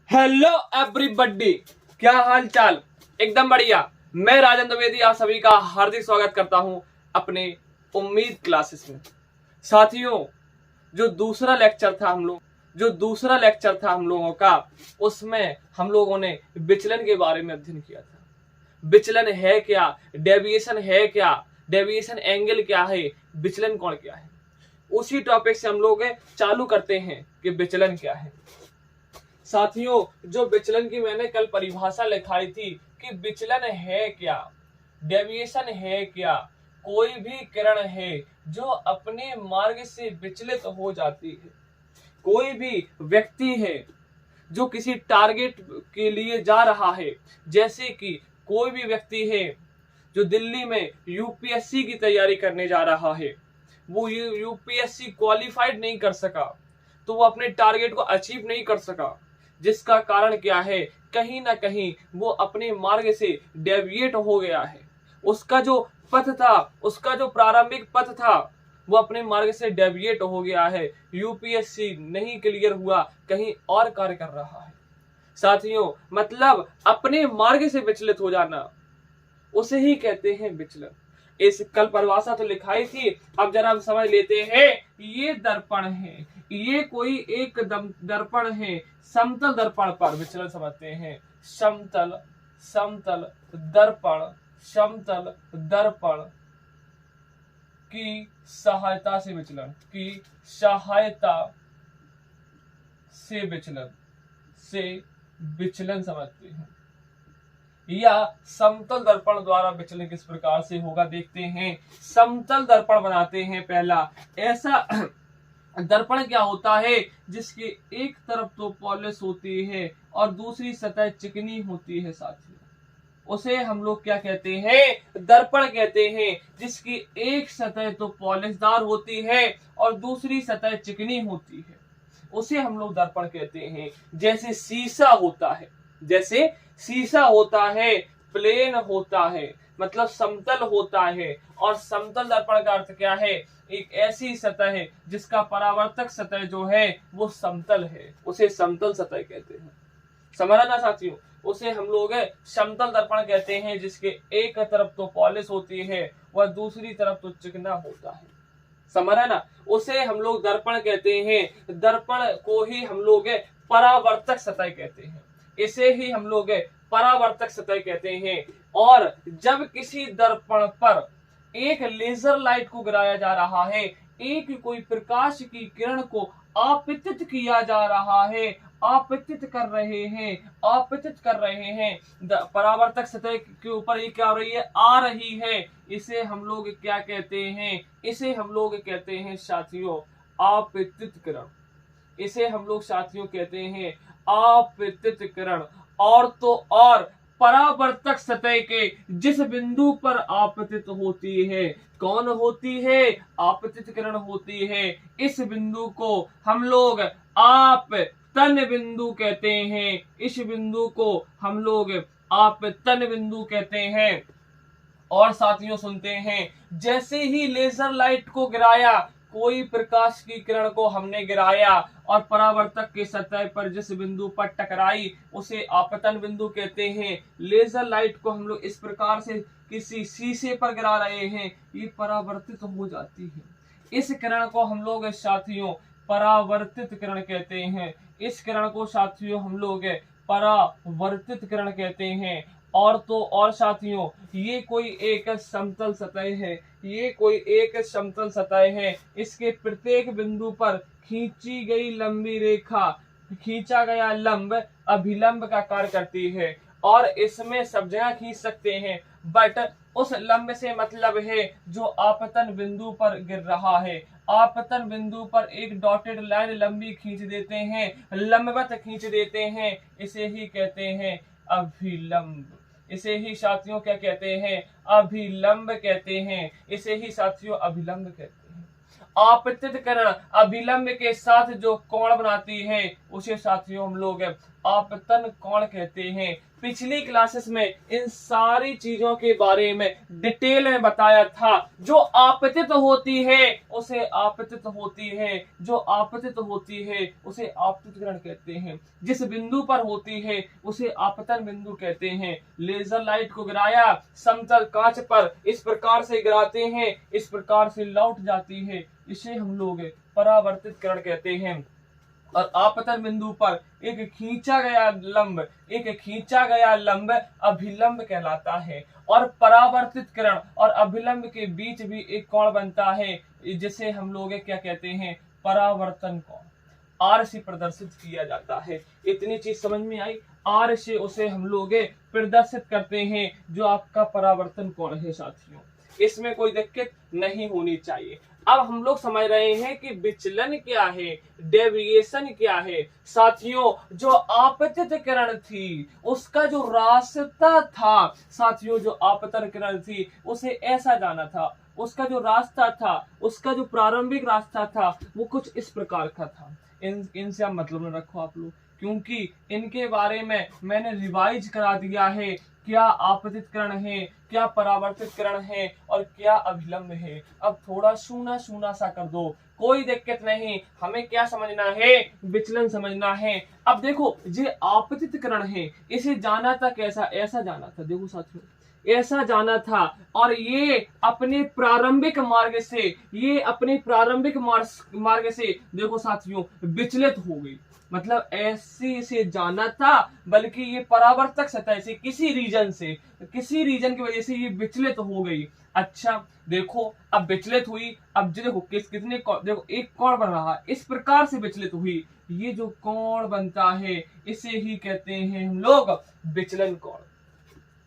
Hello everybody, क्या हाल चाल। एकदम बढ़िया। मैं राजेंद्र द्विवेदी आप सभी का हार्दिक स्वागत करता हूं अपने उम्मीद क्लासेस में। साथियों, जो दूसरा लेक्चर था हम लोगों का, उसमें हम लोगों ने विचलन के बारे में अध्ययन किया था। विचलन है क्या, डेविएशन है क्या, डेविएशन एंगल क्या है, विचलन कोण क्या है, उसी टॉपिक से हम लोग चालू करते हैं कि विचलन क्या है। साथियों, जो विचलन की मैंने कल परिभाषा लिखाई थी कि विचलन है क्या, डेविएशन है क्या, कोई भी किरण है जो अपने मार्ग से विचलित हो जाती है। कोई भी व्यक्ति है जो किसी टारगेट के लिए जा रहा है, जैसे कि कोई भी व्यक्ति है जो दिल्ली में यूपीएससी की तैयारी करने जा रहा है, वो यूपीएससी क्वालिफाइड नहीं कर सका, तो वो अपने टारगेट को अचीव नहीं कर सका। जिसका कारण क्या है, कहीं ना कहीं वो अपने मार्ग से डेविएट हो गया है। उसका जो पथ था, उसका जो प्रारंभिक पथ था, वो अपने मार्ग से डेविएट हो गया है। यूपीएससी नहीं क्लियर हुआ, कहीं और कार्य कर रहा है। साथियों, मतलब अपने मार्ग से विचलित हो जाना, उसे ही कहते हैं विचलन। इस कल परिभाषा तो लिखाई थी, अब जरा हम समझ लेते हैं। ये दर्पण है, ये कोई एक दर्पण है, समतल दर्पण पर विचलन समझते हैं। समतल दर्पण की सहायता से विचलन समझते हैं। या समतल दर्पण द्वारा विचलन किस प्रकार से होगा देखते हैं। समतल दर्पण बनाते हैं। पहला ऐसा दर्पण क्या होता है जिसकी एक तरफ तो पॉलिश होती है और दूसरी सतह चिकनी होती है। साथियों, उसे हम लोग क्या कहते हैं, दर्पण कहते हैं। जिसकी एक सतह तो पॉलिशदार होती है और दूसरी सतह चिकनी होती है, उसे हम लोग दर्पण कहते हैं। जैसे शीशा होता है, प्लेन होता है, मतलब समतल होता है। और समतल दर्पण का अर्थ क्या है, एक ऐसी सतह है जिसका परावर्तक सतह जो है वो समतल है, उसे समतल सतह कहते हैं। समझ ना साथियों, उसे हम लोग समतल दर्पण कहते हैं। जिसके एक तरफ तो पॉलिश होती है वह दूसरी तरफ तो चिकना होता है। समझ ना, उसे हम लोग दर्पण कहते हैं। दर्पण को ही हम लोग परावर्तक सतह कहते हैं। इसे ही हम लोग परावर्तक सतह कहते हैं। और जब किसी दर्पण पर एक लेजर लाइट को गिराया जा रहा है, एक कोई प्रकाश की किरण को आपतित किया जा रहा है, आपतित कर रहे हैं परावर्तक सतह के ऊपर, ये क्या हो रही है, आ रही है। इसे हम लोग क्या कहते हैं, इसे हम लोग कहते हैं साथियों आपतित किरण। इसे हम लोग साथियों कहते हैं आपतित किरण। और तो और परावर्तक सतह के जिस बिंदु पर आपतित होती है, कौन होती है, आपतित किरण होती है, इस बिंदु को हम लोग आपतन बिंदु कहते हैं। इस बिंदु को हम लोग आपतन बिंदु कहते हैं। और साथियों सुनते हैं, जैसे ही लेजर लाइट को गिराया, कोई प्रकाश की किरण को हमने गिराया और परावर्तक के सतह पर जिस बिंदु पर टकराई, उसे आपतन बिंदु कहते हैं। लेजर लाइट को हम लोग इस प्रकार से किसी शीशे पर गिरा रहे हैं, ये परावर्तित हो जाती है। इस किरण को हम लोग साथियों परावर्तित किरण कहते हैं। इस किरण को साथियों हम लोग परावर्तित किरण कहते हैं। और तो और साथियों, ये कोई एक समतल सतह है। इसके प्रत्येक बिंदु पर खींची गई लंबी रेखा, खींचा गया लंब अभिलंब का कार्य करती है। और इसमें सब जगह खींच सकते हैं, बट उस लंब से मतलब है जो आपतन बिंदु पर गिर रहा है। आपतन बिंदु पर एक डॉटेड लाइन लंबी खींच देते हैं, लंबवत खींच देते हैं, इसे ही कहते हैं अभिलंब। इसे ही साथियों क्या कहते हैं, अभिलंब कहते हैं। इसे ही साथियों अभिलंब कहते हैं। आपतित किरण अभिलंब के साथ जो कोण बनाती है, उसे साथियों हम लोग आपतन कोण कहते हैं। पिछली क्लासेस में इन सारी चीजों के बारे में डिटेल में बताया था। जो आपतित होती है उसे आपतित होती है, जो आपतित होती है उसे आपतितकरण कहते हैं। जिस बिंदु पर होती है उसे आपतन बिंदु कहते हैं। लेजर लाइट को गिराया समतल कांच पर, इस प्रकार से गिराते हैं, इस प्रकार से लौट जाती है, इसे हम लोग परावर्तितकरण कहते हैं। और आपतन बिंदु पर एक खींचा गया लंब अभिलंब कहलाता है। और परावर्तित किरण और अभिलंब के बीच भी एक कोण बनता है, जिसे हम लोग क्या कहते हैं, परावर्तन कोण। आर से प्रदर्शित किया जाता है। इतनी चीज समझ में आई। आर से उसे हम लोग प्रदर्शित करते हैं, जो आपका परावर्तन कोण है साथियों। इसमें कोई दिक्कत नहीं होनी चाहिए। अब हम लोग समझ रहे हैं कि विचलन क्या है, डेविएशन क्या है। साथियों, जो आपतित किरण थी उसका जो रास्ता था, साथियों जो आपतन किरण थी उसे ऐसा जाना था, उसका जो रास्ता था, उसका जो प्रारंभिक रास्ता था वो कुछ इस प्रकार का था। इनसे आप मतलब न रखो आप लोग, क्योंकि इनके बारे में मैंने रिवाइज करा दिया है। क्या आपतित किरण है, क्या परावर्तित किरण है और क्या अभिलंब है। अब थोड़ा सूना सूना सा कर दो, कोई दिक्कत नहीं। हमें क्या समझना है, विचलन समझना है। अब देखो, ये आपतित किरण है, इसे जाना था कैसा, ऐसा जाना था। देखो साथियों, ऐसा जाना था और ये अपने प्रारंभिक मार्ग से देखो साथियों विचलित हो गई। मतलब ऐसे से जाना था, बल्कि ये परावर्तक सतह से किसी रीजन की वजह से ये विचलित हो गई। अच्छा देखो, अब विचलित हुई, अब देखो देखो एक कोण बन रहा है, इस प्रकार से विचलित हुई। ये जो कोण बनता है इसे ही कहते हैं हम लोग विचलन कोण।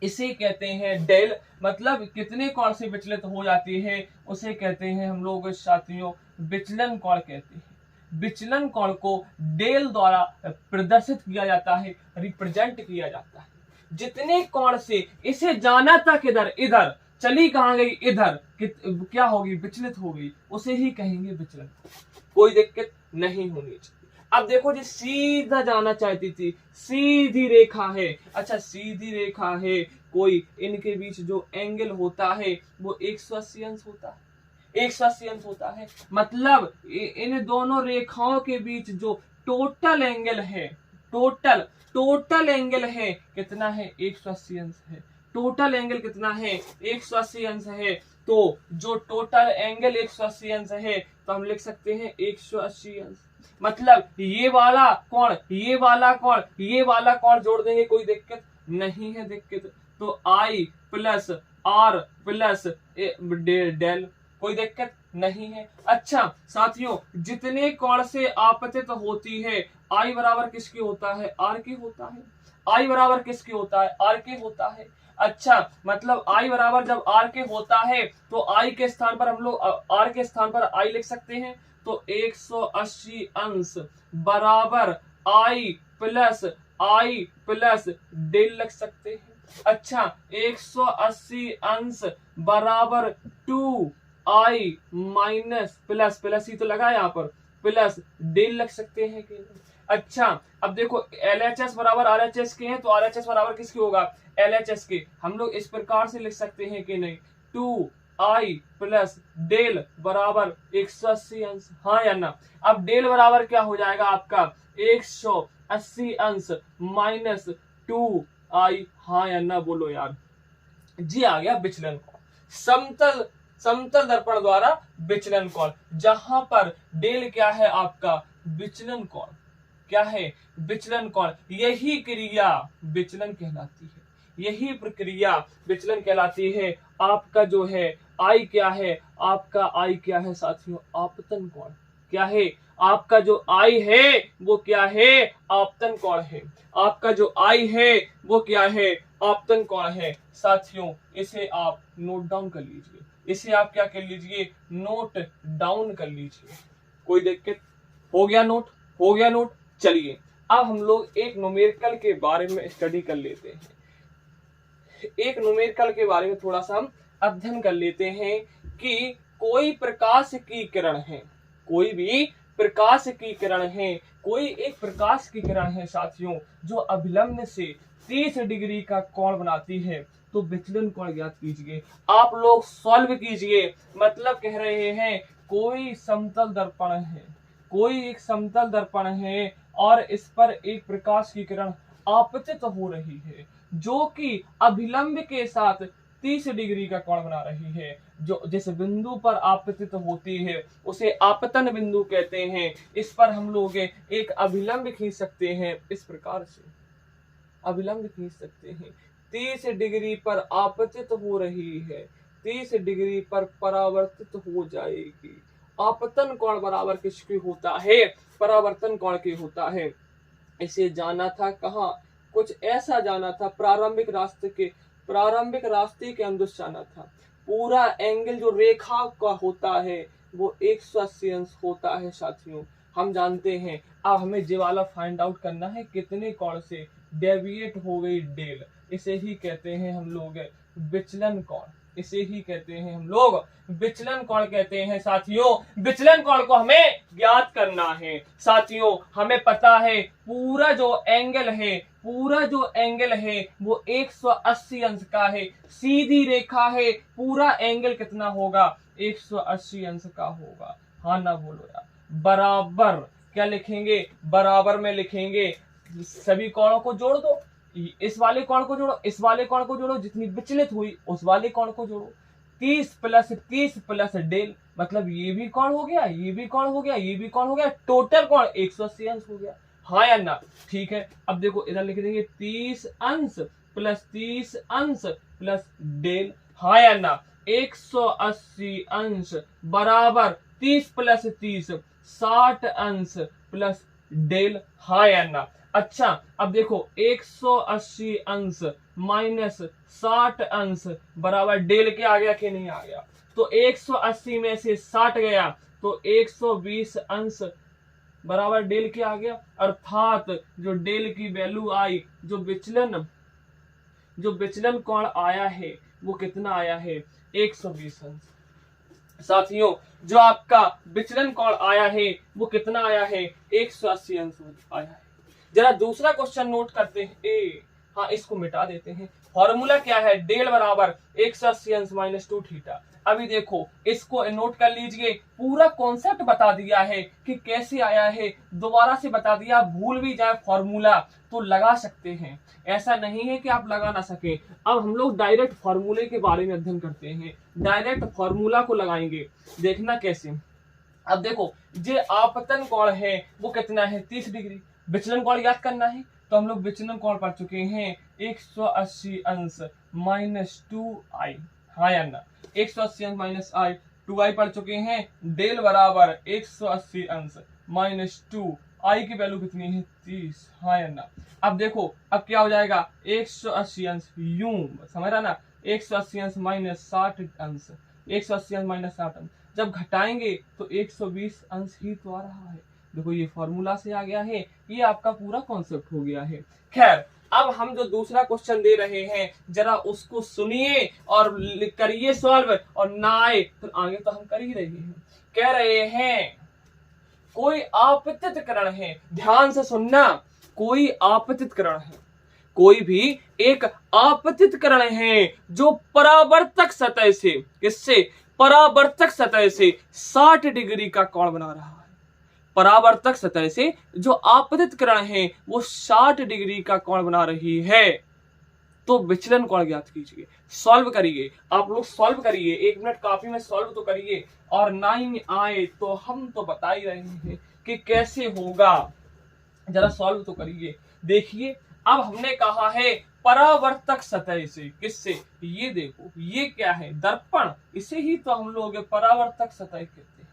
इसे कहते हैं डेल। मतलब कितने कोण से विचलित हो जाती है उसे कहते हैं हम लोग साथियों विचलन कोण कहते हैं। विचलन कोण को डेल द्वारा प्रदर्शित किया जाता है, रिप्रेजेंट किया जाता है। जितने कोण से इसे जाना था किधर, इधर, चली कहां गई, इधर, क्या होगी, विचलित हो गई, उसे ही कहेंगे विचलन। कोई दिक्कत नहीं होनी चाहिए। अब देखो जी, सीधा जाना चाहती थी, सीधी रेखा है। अच्छा सीधी रेखा है, कोई इनके बीच जो एंगल होता है वो 180 अंश होता है, 180 अंश होता है। मतलब इन दोनों रेखाओं के बीच जो टोटल एंगल है, टोटल एंगल है कितना है, 180 अंश है। टोटल एंगल कितना है, 180 अंश है। तो जो टोटल एंगल 180 अंश है तो हम लिख सकते हैं 180 अंश। मतलब ये वाला कोण, ये वाला कोण, ये वाला कोण जोड़ देंगे, कोई दिक्कत नहीं है। दिक्कत तो आई प्लस आर प्लस डेल, कोई दिक्कत नहीं है। अच्छा साथियों, जितने कोण से आपतित होती है, आई बराबर किसके होता है, आर के होता है। आई बराबर किसके होता है, आर के होता है। अच्छा मतलब आई बराबर जब आर के होता है तो आई के स्थान पर हम लोग आर के स्थान पर आई लिख सकते हैं। तो 180 अंश बराबर आई प्लस डेल लिख सकते हैं। अच्छा 180 अंश बराबर 2i माइनस प्लस ही तो लगा यहाँ पर, प्लस डेल लग सकते हैं कि नहीं। अच्छा अब देखो LHS बराबर RHS के हैं, तो RHS बराबर किसके होगा, LHS के। हम लोग इस प्रकार से लिख सकते हैं कि नहीं, 2i प्लस डेल बराबर 180 अंश, हाँ या ना। अब डेल बराबर क्या हो जाएगा आपका, 180 अंश माइनस 2i, हाँ या ना बोलो यार जी। आ गया विचलन कोण, समतल दर्पण द्वारा विचलन कोण, जहां पर डेल क्या है आपका, विचलन कोण। क्या है, विचलन कोण। यही क्रिया विचलन कहलाती है, यही प्रक्रिया विचलन कहलाती है। आपका जो है आई क्या है, आपका आई क्या है साथियों, आपतन कोण। क्या है, आपका जो आई है वो क्या है, आपतन कोण है। आपका जो आई है वो क्या है, आपतन कोण है। साथियों इसे आप नोट डाउन कर लीजिए, इसे आप क्या कर लीजिए, नोट डाउन कर लीजिए। कोई दिक्कत, हो गया नोट, हो गया नोट। चलिए अब हम लोग एक न्यूमेरिकल के बारे में स्टडी कर लेते हैं। एक न्यूमेरिकल के बारे में थोड़ा सा हम अध्ययन कर लेते हैं कि कोई प्रकाश की किरण है, कोई भी प्रकाश की किरण है, कोई एक प्रकाश की किरण है साथियों जो अभिलंब से 30 डिग्री का कोण बनाती है, तो विचलन कोण ज्ञात कीजिए। आप लोग सॉल्व कीजिए। मतलब कह रहे हैं कोई समतल दर्पण है, कोई एक समतल दर्पण है और इस पर एक प्रकाश की किरण आपतित हो रही है जो कि अभिलंब के साथ 30 डिग्री का कोण बना रही है। जो जिस बिंदु पर आपतित होती है उसे आपतन बिंदु कहते हैं। इस पर हम लोग एक अभिलंब खींच सकते हैं, इस प्रकार से अभिलंब खींच सकते हैं। 30 डिग्री पर आपतित हो रही है, 30 डिग्री पर परावर्तित हो जाएगी। आपतन कोण बराबर किसके होता है? परावर्तन कोण के होता है। इसे जाना था कहाँ? कुछ ऐसा जाना था, प्रारंभिक रास्ते के अनुदिश जाना था। पूरा एंगल जो रेखा का होता है वो 180 अंश होता है साथियों, हम जानते हैं। अब हमें ये वाला फाइंड आउट करना है कितने कोण से डेविएट हो गई डेल। इसे ही कहते हैं हम लोग विचलन कोण, इसे ही कहते हैं हम लोग विचलन कोण कहते हैं साथियों। विचलन कोण को हमें ज्ञात करना है साथियों। हमें पता है पूरा जो एंगल है, पूरा जो एंगल है वो 180 अंश का है, सीधी रेखा है। पूरा एंगल कितना होगा? 180 अंश का होगा। हाँ ना बोलो यार। बराबर क्या लिखेंगे? बराबर में लिखेंगे सभी कोणों को जोड़ दो, इस वाले कोण को जोड़ो, इस वाले कोण को जोड़ो, जितनी विचलित हुई उस वाले कोण को जोड़ो। 30 प्लस डेल, मतलब ये भी कोण हो गया, ये भी कोण हो गया, ये भी कोण हो गया, टोटल कोण 180 अंश हो गया। हाँ या ना? ठीक है। अब देखो इधर लिख देंगे 30 अंश प्लस 30 अंश प्लस डेल। हाँ या ना? 180 अंश बराबर 30 प्लस 30 60 अंश प्लस डेल। हाँ या ना? अच्छा अब देखो 180 अंश माइनस 60 अंश बराबर डेल के आ गया कि नहीं आ गया? तो 180 में से 60 गया तो 120 अंश बराबर डेल के आ गया। अर्थात जो डेल की वैल्यू आई, जो विचलन कोण आया है वो कितना आया है? 120 अंश। साथियों जो आपका विचलन कोण आया है वो कितना आया है? 180 अंश आया है। जरा दूसरा क्वेश्चन नोट करते हैं। हाँ इसको मिटा देते हैं। फॉर्मूला क्या है? डेल बराबर 180 अंश माइनस 2 थीटा। अभी देखो इसको नोट कर लीजिए। पूरा कॉन्सेप्ट बता दिया है कि कैसे आया है, दोबारा से बता दिया। भूल भी जाए फॉर्मूला तो लगा सकते हैं, ऐसा नहीं है कि आप लगा ना सके। अब हम लोग डायरेक्ट फॉर्मूले के बारे में अध्ययन करते हैं। डायरेक्ट फॉर्मूला को लगाएंगे, देखना कैसे। अब देखो जो आपतन कोण है वो कितना है? 30 डिग्री। विचलन कोण याद करना है तो हम लोग विचलन कोण पढ़ चुके हैं 180 अंश माइनस 2i। हाँ या ना? 180 अंश माइनस आई 2i पढ़ चुके हैं। डेल बराबर 180 अंश माइनस 2, आई की वैल्यू कितनी है? 30। हाँ या ना? अब देखो अब क्या हो जाएगा? 180 अंश यूं, समझ रहा ना? 180 अंश माइनस 60 अंश, 180 अंश माइनस 60 अंश जब घटाएंगे तो 120 अंश ही तो आ रहा है। देखो ये फॉर्मूला से आ गया है, ये आपका पूरा कॉन्सेप्ट हो गया है। खैर अब हम जो दूसरा क्वेश्चन दे रहे हैं जरा उसको सुनिए और करिए सॉल्व, और ना आए तो आगे तो हम कर ही रहे हैं। कह रहे हैं कोई आपतित किरण है, ध्यान से सुनना, कोई आपतित किरण है, कोई भी एक आपतित किरण है जो परावर्तक सतह से, किससे? परावर्तक सतह से 60 डिग्री का कोण बना रहा है। परावर्तक सतह से जो आपतित किरण है वो 60 डिग्री का कोण बना रही है, तो विचलन कोण ज्ञात कीजिए। सॉल्व करिए, आप लोग सॉल्व करिए, 1 मिनट काफी में सॉल्व तो करिए, और 9 आए तो हम तो बता ही रहे हैं कि कैसे होगा। जरा सॉल्व तो करिए। देखिए अब हमने कहा है परावर्तक सतह से, किससे? ये देखो ये क्या है? दर्पण। इसे ही तो हम लोग परावर्तक सतह कहते हैं।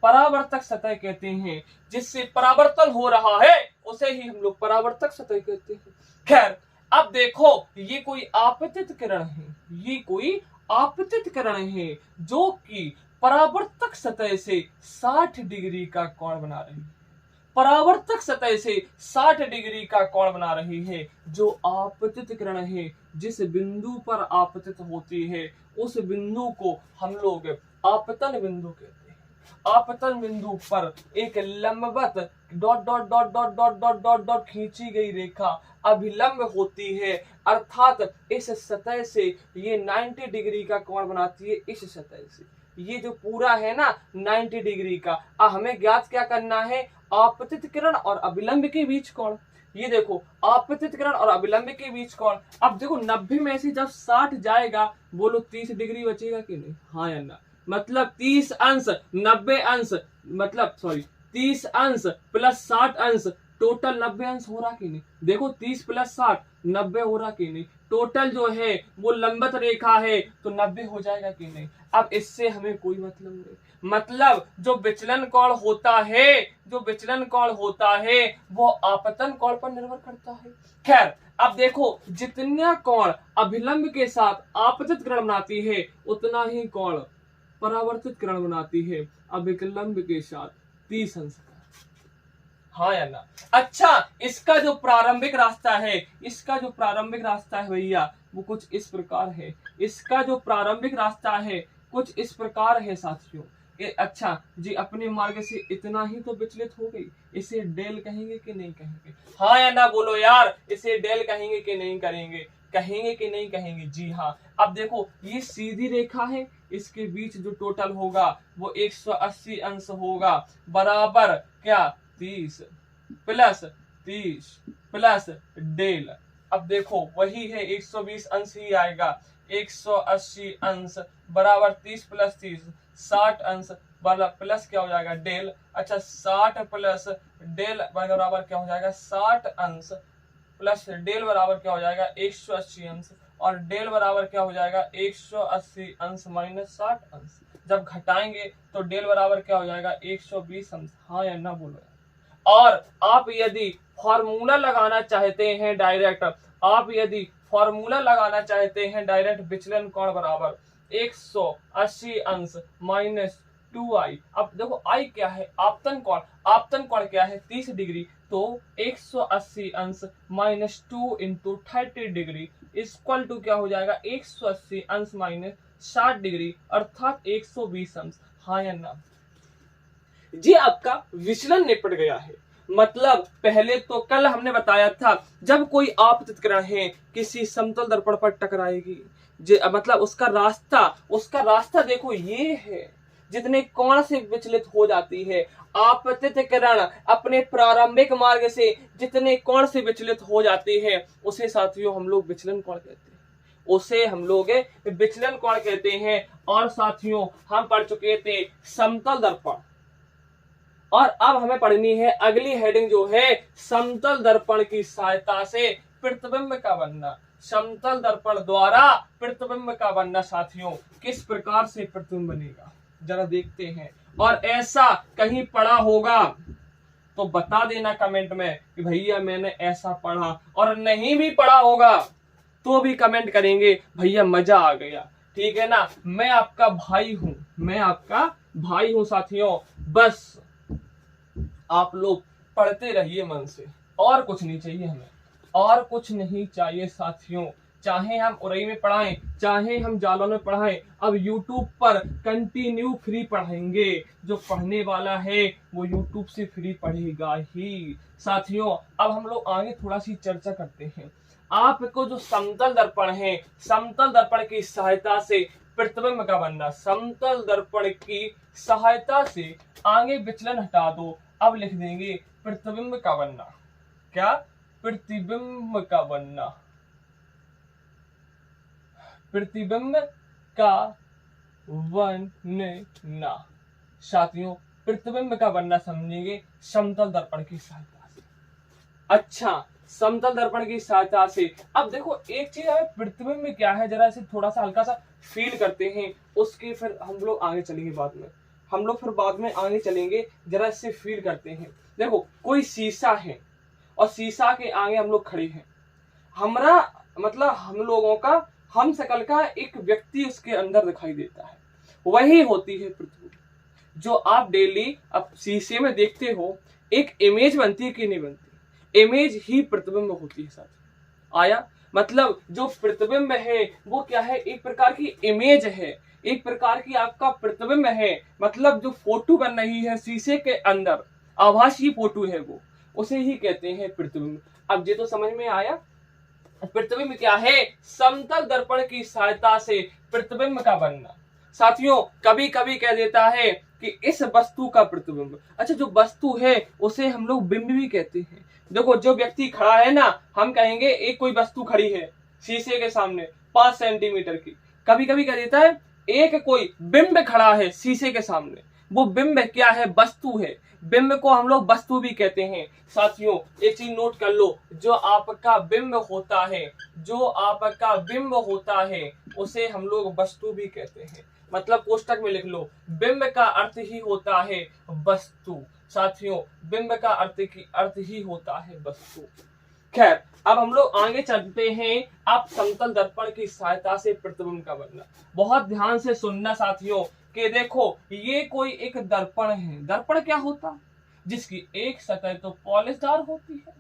परावर्तक सतह कहते हैं जिससे परावर्तन हो रहा है, उसे ही हम लोग परावर्तक सतह कहते हैं। खैर अब देखो ये कोई आपतित किरण है, ये कोई आपतित किरण है जो कि परावर्तक सतह से 60 डिग्री का कोण बना रही है। परावर्तक सतह से 60 डिग्री का कोण बना रही है। जो आपतित किरण है जिस बिंदु पर आपतित होती है उस बिंदु को हम लोग आपतन बिंदु कहते हैं। आपतन बिंदु पर एक लंबवत dot dot dot dot dot dot dot dot खींची गई रेखा अभिलंब होती है, अर्थात इस सतह से ये 90 डिग्री का कोण बनाती है। इस सतह से ये जो पूरा है ना 90 डिग्री का, हमें ज्ञात क्या करना है, आपतित किरण और अभिलंब के बीच कोण। ये देखो आपतित किरण और अभिलंब के बीच कोण। अब देखो 90 में से जब 60 जाएगा, बोलो 30 डिग्री बचेगा कि नहीं, हाँ या ना। मतलब 30 अंश 90 अंश मतलब सॉरी 30 अंश प्लस 60 अंश, टोटल 90 अंश हो रहा कि नहीं। देखो 30 प्लस 60 90 हो रहा कि नहीं। टोटल जो है वो लंबवत रेखा है तो 90 हो जाएगा कि नहीं। अब इससे हमें कोई मतलब नहीं, मतलब जो विचलन कोण होता है, जो विचलन कोण होता है वो आपतन कोण पर निर्भर करता है। खैर अब देखो जितना कोण अभिलंब के साथ आपतित किरण बनाती है, उतना ही कोण परावर्तित किरण बनाती है अभिलंब के साथ 30 अंश का, हाँ या ना। अच्छा इसका जो प्रारंभिक रास्ता है, इसका जो प्रारंभिक रास्ता है भैया वो कुछ इस प्रकार है। इसका जो प्रारंभिक रास्ता है कुछ इस प्रकार है साथियों। अच्छा जी, अपने मार्ग से इतना ही तो विचलित हो गई, इसे डेल कहेंगे कि नहीं कहेंगे, हाँ या ना बोलो यार। इसे डेल कहेंगे कि नहीं करेंगे, कहेंगे कि नहीं कहेंगे, जी हाँ। अब देखो ये सीधी रेखा है, इसके बीच जो टोटल होगा वो 180 अंश होगा, बराबर क्या 30 प्लस डेल। अब देखो वही है 120 अंश ही आएगा, 180 अंश बराबर 30 प्लस 30 60 अंश वाला प्लस क्या हो जाएगा डेल। अच्छा 60 प्लस डेल बराबर क्या हो जाएगा 60 अंश प्लस डेल बराबर क्या हो जाएगा 180 अंश, और डेल बराबर क्या हो जाएगा 180 अंश माइनस 60 अंश। जब घटाएंगे तो डेल बराबर क्या हो जाएगा 120 अंश, हाँ या ना बोलो। और आप यदि फॉर्मूला लगाना चाहते हैं डायरेक्ट, आप यदि फॉर्मूला लगाना चाहते हैं डायरेक्ट विचलन कोण बराबर 180 अंश माइनस 2i। अब देखो i क्या है, आपतन कोण, आपतन कोण क्या है 30 डिग्री, तो 180 अंश minus 2 into 30 degree equal to क्या हो जाएगा 180 अंश माइनस 60 डिग्री अर्थात 120 अंश, हाँ या ना। जी आपका विचलन निपट गया है। मतलब पहले तो कल हमने बताया था जब कोई आपतित किरण है किसी समतल दर्पण पर टकराएगी, मतलब उसका रास्ता देखो ये है, जितने कोण से विचलित हो जाती है आपतित किरण अपने प्रारंभिक मार्ग से जितने कोण से विचलित हो जाती है उसे साथियों हम लोग विचलन कोण कहते हैं, उसे हम लोग विचलन कोण कहते हैं। और साथियों हम पढ़ चुके थे समतल दर्पण, और अब हमें पढ़नी है अगली हेडिंग जो है समतल दर्पण की सहायता से प्रतिबिंब का बनना। समतल दर्पण द्वारा प्रतिबिंब का बनना साथियों, किस प्रकार से प्रतिबिंब बनेगा जरा देखते हैं। और ऐसा कहीं पढ़ा होगा तो बता देना कमेंट में कि भैया मैंने ऐसा पढ़ा, और नहीं भी पढ़ा होगा तो भी कमेंट करेंगे भैया मजा आ गया, ठीक है ना। मैं आपका भाई हूं, मैं आपका भाई हूं साथियों, बस आप लोग पढ़ते रहिए मन से, और कुछ नहीं चाहिए हमें, और कुछ नहीं चाहिए साथियों। चाहे हम उरई में पढ़ाएं, चाहे हम जालौन में पढ़ाएं, अब YouTube पर कंटिन्यू फ्री पढ़ाएंगे। जो पढ़ने वाला है वो YouTube से फ्री पढ़ेगा ही साथियों। अब हम लोग आगे थोड़ा सी चर्चा करते हैं। आपको जो समतल दर्पण है, समतल दर्पण की सहायता से प्रतिबिंब का बनना, समतल दर्पण की सहायता से आगे विचलन हटा दो, अब लिख देंगे प्रतिबिंब का बनना। क्या? प्रतिबिंब का बनना, प्रतिबिंब का बनना साथियों, प्रतिबिंब का बनना समझेंगे समतल दर्पण की सहायता से। अच्छा, समतल दर्पण की सहायता से अब देखो एक चीज है, प्रतिबिंब क्या है जरा इसे थोड़ा सा हल्का सा फील करते हैं, उसके फिर हम लोग आगे चलेंगे बाद में, हम लोग फिर बाद में आगे चलेंगे, जरा इससे फील करते हैं। देखो कोई शीशा है और शीशा के आगे हम लोग खड़े हैं, हमारा मतलब हम लोगों का हम शकल का एक व्यक्ति उसके अंदर दिखाई देता है, वही होती है प्रतिबिंब। जो आप डेली अब शीशे में देखते हो, एक इमेज बनती है कि नहीं बनती, इमेज ही प्रतिबिंब होती है साथ। आया मतलब जो प्रतिबिंब है वो क्या है, एक प्रकार की इमेज है, एक प्रकार की आपका प्रतिबिंब है, मतलब जो फोटो बन रही है शीशे के अंदर, आभासी फोटो है वो, उसे ही कहते हैं प्रतिबिंब। अब ये तो समझ में आया। प्रतिबिंब क्या है? समतल दर्पण की सहायता से प्रतिबिंब का बनना। साथियों, कभी कभी कह देता है कि इस वस्तु का प्रतिबिंब। अच्छा, जो वस्तु है उसे हम लोग बिंब भी कहते हैं। देखो, जो व्यक्ति खड़ा है ना, हम कहेंगे एक कोई वस्तु खड़ी है शीशे के सामने 5 सेंटीमीटर की। कभी कभी कह देता है एक कोई बिंब खड़ा है शीशे के सामने। वो बिंब क्या है? वस्तु है। बिंब को हम लोग वस्तु भी कहते हैं। साथियों, एक चीज नोट कर लो, जो आपका बिंब होता है, जो आपका बिंब होता है उसे हम लोग वस्तु भी कहते हैं। मतलब कोष्टक में लिख लो, बिंब का अर्थ ही होता है वस्तु। साथियों, बिंब का अर्थ ही होता है वस्तु। खैर, अब हम लोग आगे चलते हैं। आप समतल दर्पण की सहायता से प्रतिबिंब का बनना। बहुत ध्यान से सुनना साथियों, कि देखो ये कोई एक दर्पण है। दर्पण क्या होता? जिसकी एक सतह तो पॉलिशदार होती है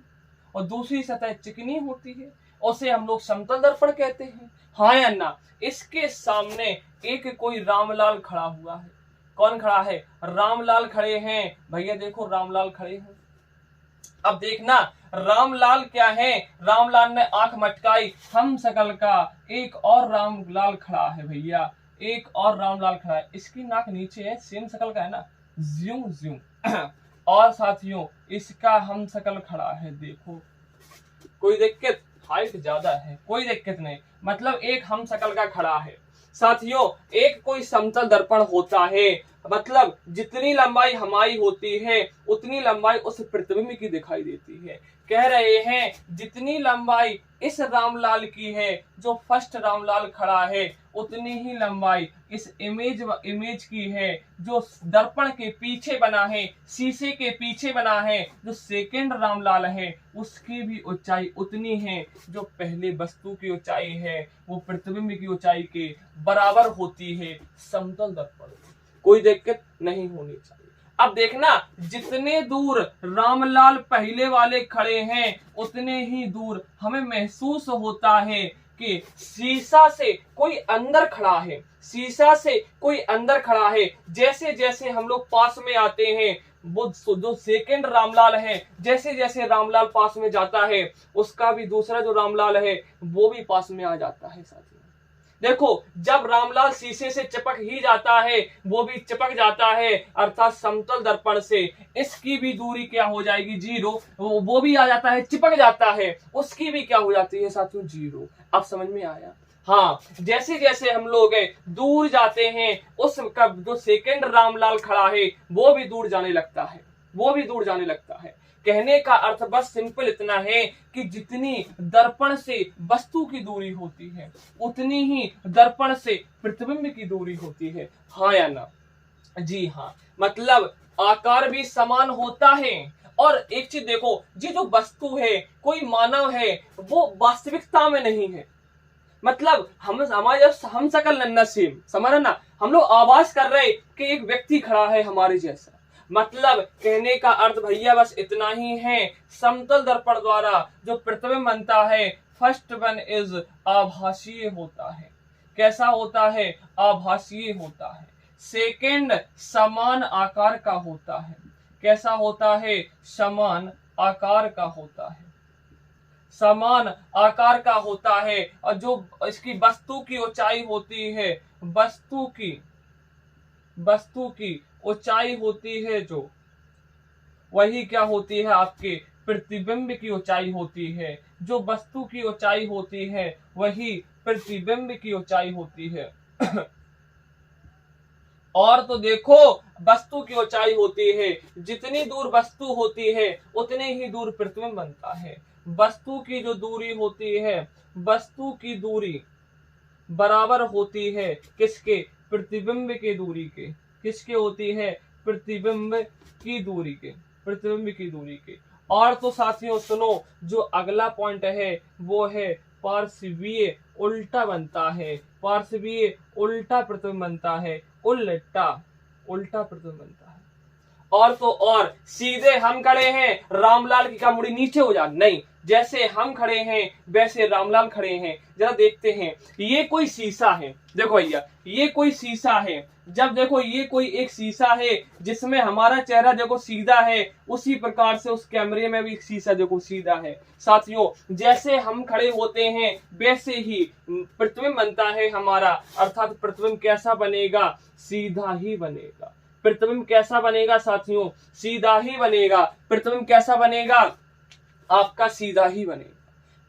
और दूसरी सतह चिकनी होती है, उसे हम लोग समतल दर्पण कहते हैं। हाँ या ना? इसके सामने एक कोई रामलाल खड़ा हुआ है। कौन खड़ा है? रामलाल खड़े हैं। भैया देखो, रामलाल खड़े हैं। अब देखना, रामलाल क्या है? रामलाल ने आंख मटकाई, हम शकल का एक और रामलाल खड़ा है। भैया, एक और रामलाल खड़ा है, इसकी नाक नीचे है, सेम शकल का है ना, ज्यूं ज्यूं। और साथियों, इसका हम शकल खड़ा है। देखो, कोई दिक्कत? हाइट ज्यादा है, कोई दिक्कत नहीं, मतलब एक हम शकल का खड़ा है। साथियों, एक कोई समतल दर्पण होता है, मतलब जितनी लंबाई हमारी होती है उतनी लंबाई उस प्रतिबिंब की दिखाई देती है। कह रहे हैं जितनी लंबाई इस रामलाल की है, जो फर्स्ट रामलाल खड़ा है, उतनी ही लंबाई इस इमेज की है, जो दर्पण के पीछे बना है, शीशे के पीछे बना है, जो सेकंड रामलाल है, उसकी भी ऊंचाई उतनी है जो पहले वस्तु की ऊंचाई है, वो प्रतिबिंब की ऊंचाई के बराबर होती है समतल दर्पण। कोई दिक्कत नहीं होनी चाहिए। अब देखना, जितने दूर रामलाल पहले वाले खड़े हैं उतने ही दूर हमें महसूस होता है कि शीशा से कोई अंदर खड़ा है, शीशा से कोई अंदर खड़ा है। जैसे जैसे हम लोग पास में आते हैं, वो जो सेकंड रामलाल है, जैसे जैसे रामलाल पास में जाता है, उसका भी दूसरा जो रामलाल है वो भी पास में आ जाता है। साथियों देखो, जब रामलाल शीशे से चिपक ही जाता है, वो भी चिपक जाता है, अर्थात समतल दर्पण से इसकी भी दूरी क्या हो जाएगी? 0। वो भी आ जाता है, चिपक जाता है, उसकी भी क्या हो जाती है साथियों? 0। अब समझ में आया? हाँ, जैसे जैसे हम लोग दूर जाते हैं, उस जो सेकंड रामलाल खड़ा है वो भी दूर जाने लगता है, वो भी दूर जाने लगता है। कहने का अर्थ बस सिंपल इतना है कि जितनी दर्पण से वस्तु की दूरी होती है उतनी ही दर्पण से प्रतिबिंब की दूरी होती है। हाँ या ना? जी हाँ, मतलब आकार भी समान होता है। और एक चीज देखो, ये जो वस्तु है, कोई मानव है, वो वास्तविकता में नहीं है। मतलब हमारे जब हम शकल नन्ना सेम, समझ ना, हम लोग आवाज कर रहे कि एक व्यक्ति खड़ा है हमारे जैसा। मतलब कहने का अर्थ भैया बस इतना ही है, समतल दर्पण द्वारा जो प्रतिबिंब बनता है, फर्स्ट वन इज आभासीय होता है। कैसा होता है? आभासीय होता है। सेकंड समान आकार का होता है। कैसा होता है? समान आकार का होता है, समान आकार का होता है। और जो इसकी वस्तु की ऊंचाई होती है, वस्तु की ऊंचाई होती है, जो वही क्या होती है? आपके प्रतिबिंब की ऊंचाई होती है। जो वस्तु की ऊंचाई होती है वही प्रतिबिंब की ऊंचाई होती है। और तो देखो, वस्तु की ऊंचाई होती है, जितनी दूर वस्तु होती है उतने ही दूर प्रतिबिंब बनता है। वस्तु की जो दूरी होती है, वस्तु की दूरी बराबर होती है किसके? प्रतिबिंब की दूरी के। किसके होती है? प्रतिबिंब की दूरी के, प्रतिबिंब की दूरी के। और तो साथियों सुनो, जो अगला पॉइंट है वो है पार्श्वीय उल्टा बनता है। पार्श्वीय उल्टा प्रतिबिंब बनता है, उल्टा प्रतिबिंब बनता है। और तो और, सीधे हम खड़े हैं, रामलाल की का मुड़ी नीचे हो जा, नहीं, जैसे हम खड़े हैं वैसे रामलाल खड़े हैं। जरा देखते हैं, ये कोई शीशा है, देखो भैया ये कोई शीशा है। जब देखो ये कोई एक शीशा है जिसमें हमारा चेहरा देखो सीधा है, उसी प्रकार से उस कैमरे में भी शीशा देखो सीधा है। साथियों जैसे हम खड़े होते हैं वैसे ही प्रतिबिंब बनता है हमारा, अर्थात प्रतिबिंब कैसा बनेगा, सीधा ही बनेगा। प्रतिबिंब कैसा बनेगा साथियों, सीधा ही बनेगा। प्रतिबिंब कैसा बनेगा, आपका सीधा ही बनेगा।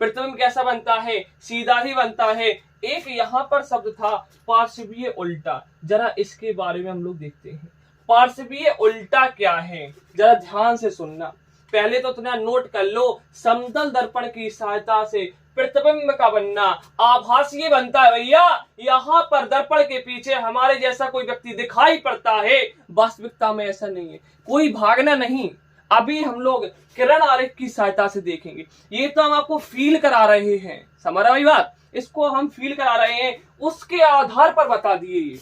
प्रतिबिंब कैसा बनता है, सीधा ही बनता है। एक यहां पर शब्द था पार्श्वीय उल्टा, जरा इसके बारे में हम लोग देखते हैं। पार्श्वीय उल्टा क्या है, जरा ध्यान से सुनना। पहले तो इतना नोट कर लो, समतल दर्पण की सहायता से प्रतिबिंब का बनना आभासीय बनता है भैया। यहाँ पर दर्पण के पीछे हमारे जैसा कोई व्यक्ति दिखाई पड़ता है, वास्तविकता में ऐसा नहीं है। कोई भागना नहीं, अभी हम लोग किरण आरेख की सहायता से देखेंगे। ये तो हम आपको फील करा रहे हैं, समझ रहे बात, इसको हम फील करा रहे हैं, उसके आधार पर बता दिए ये।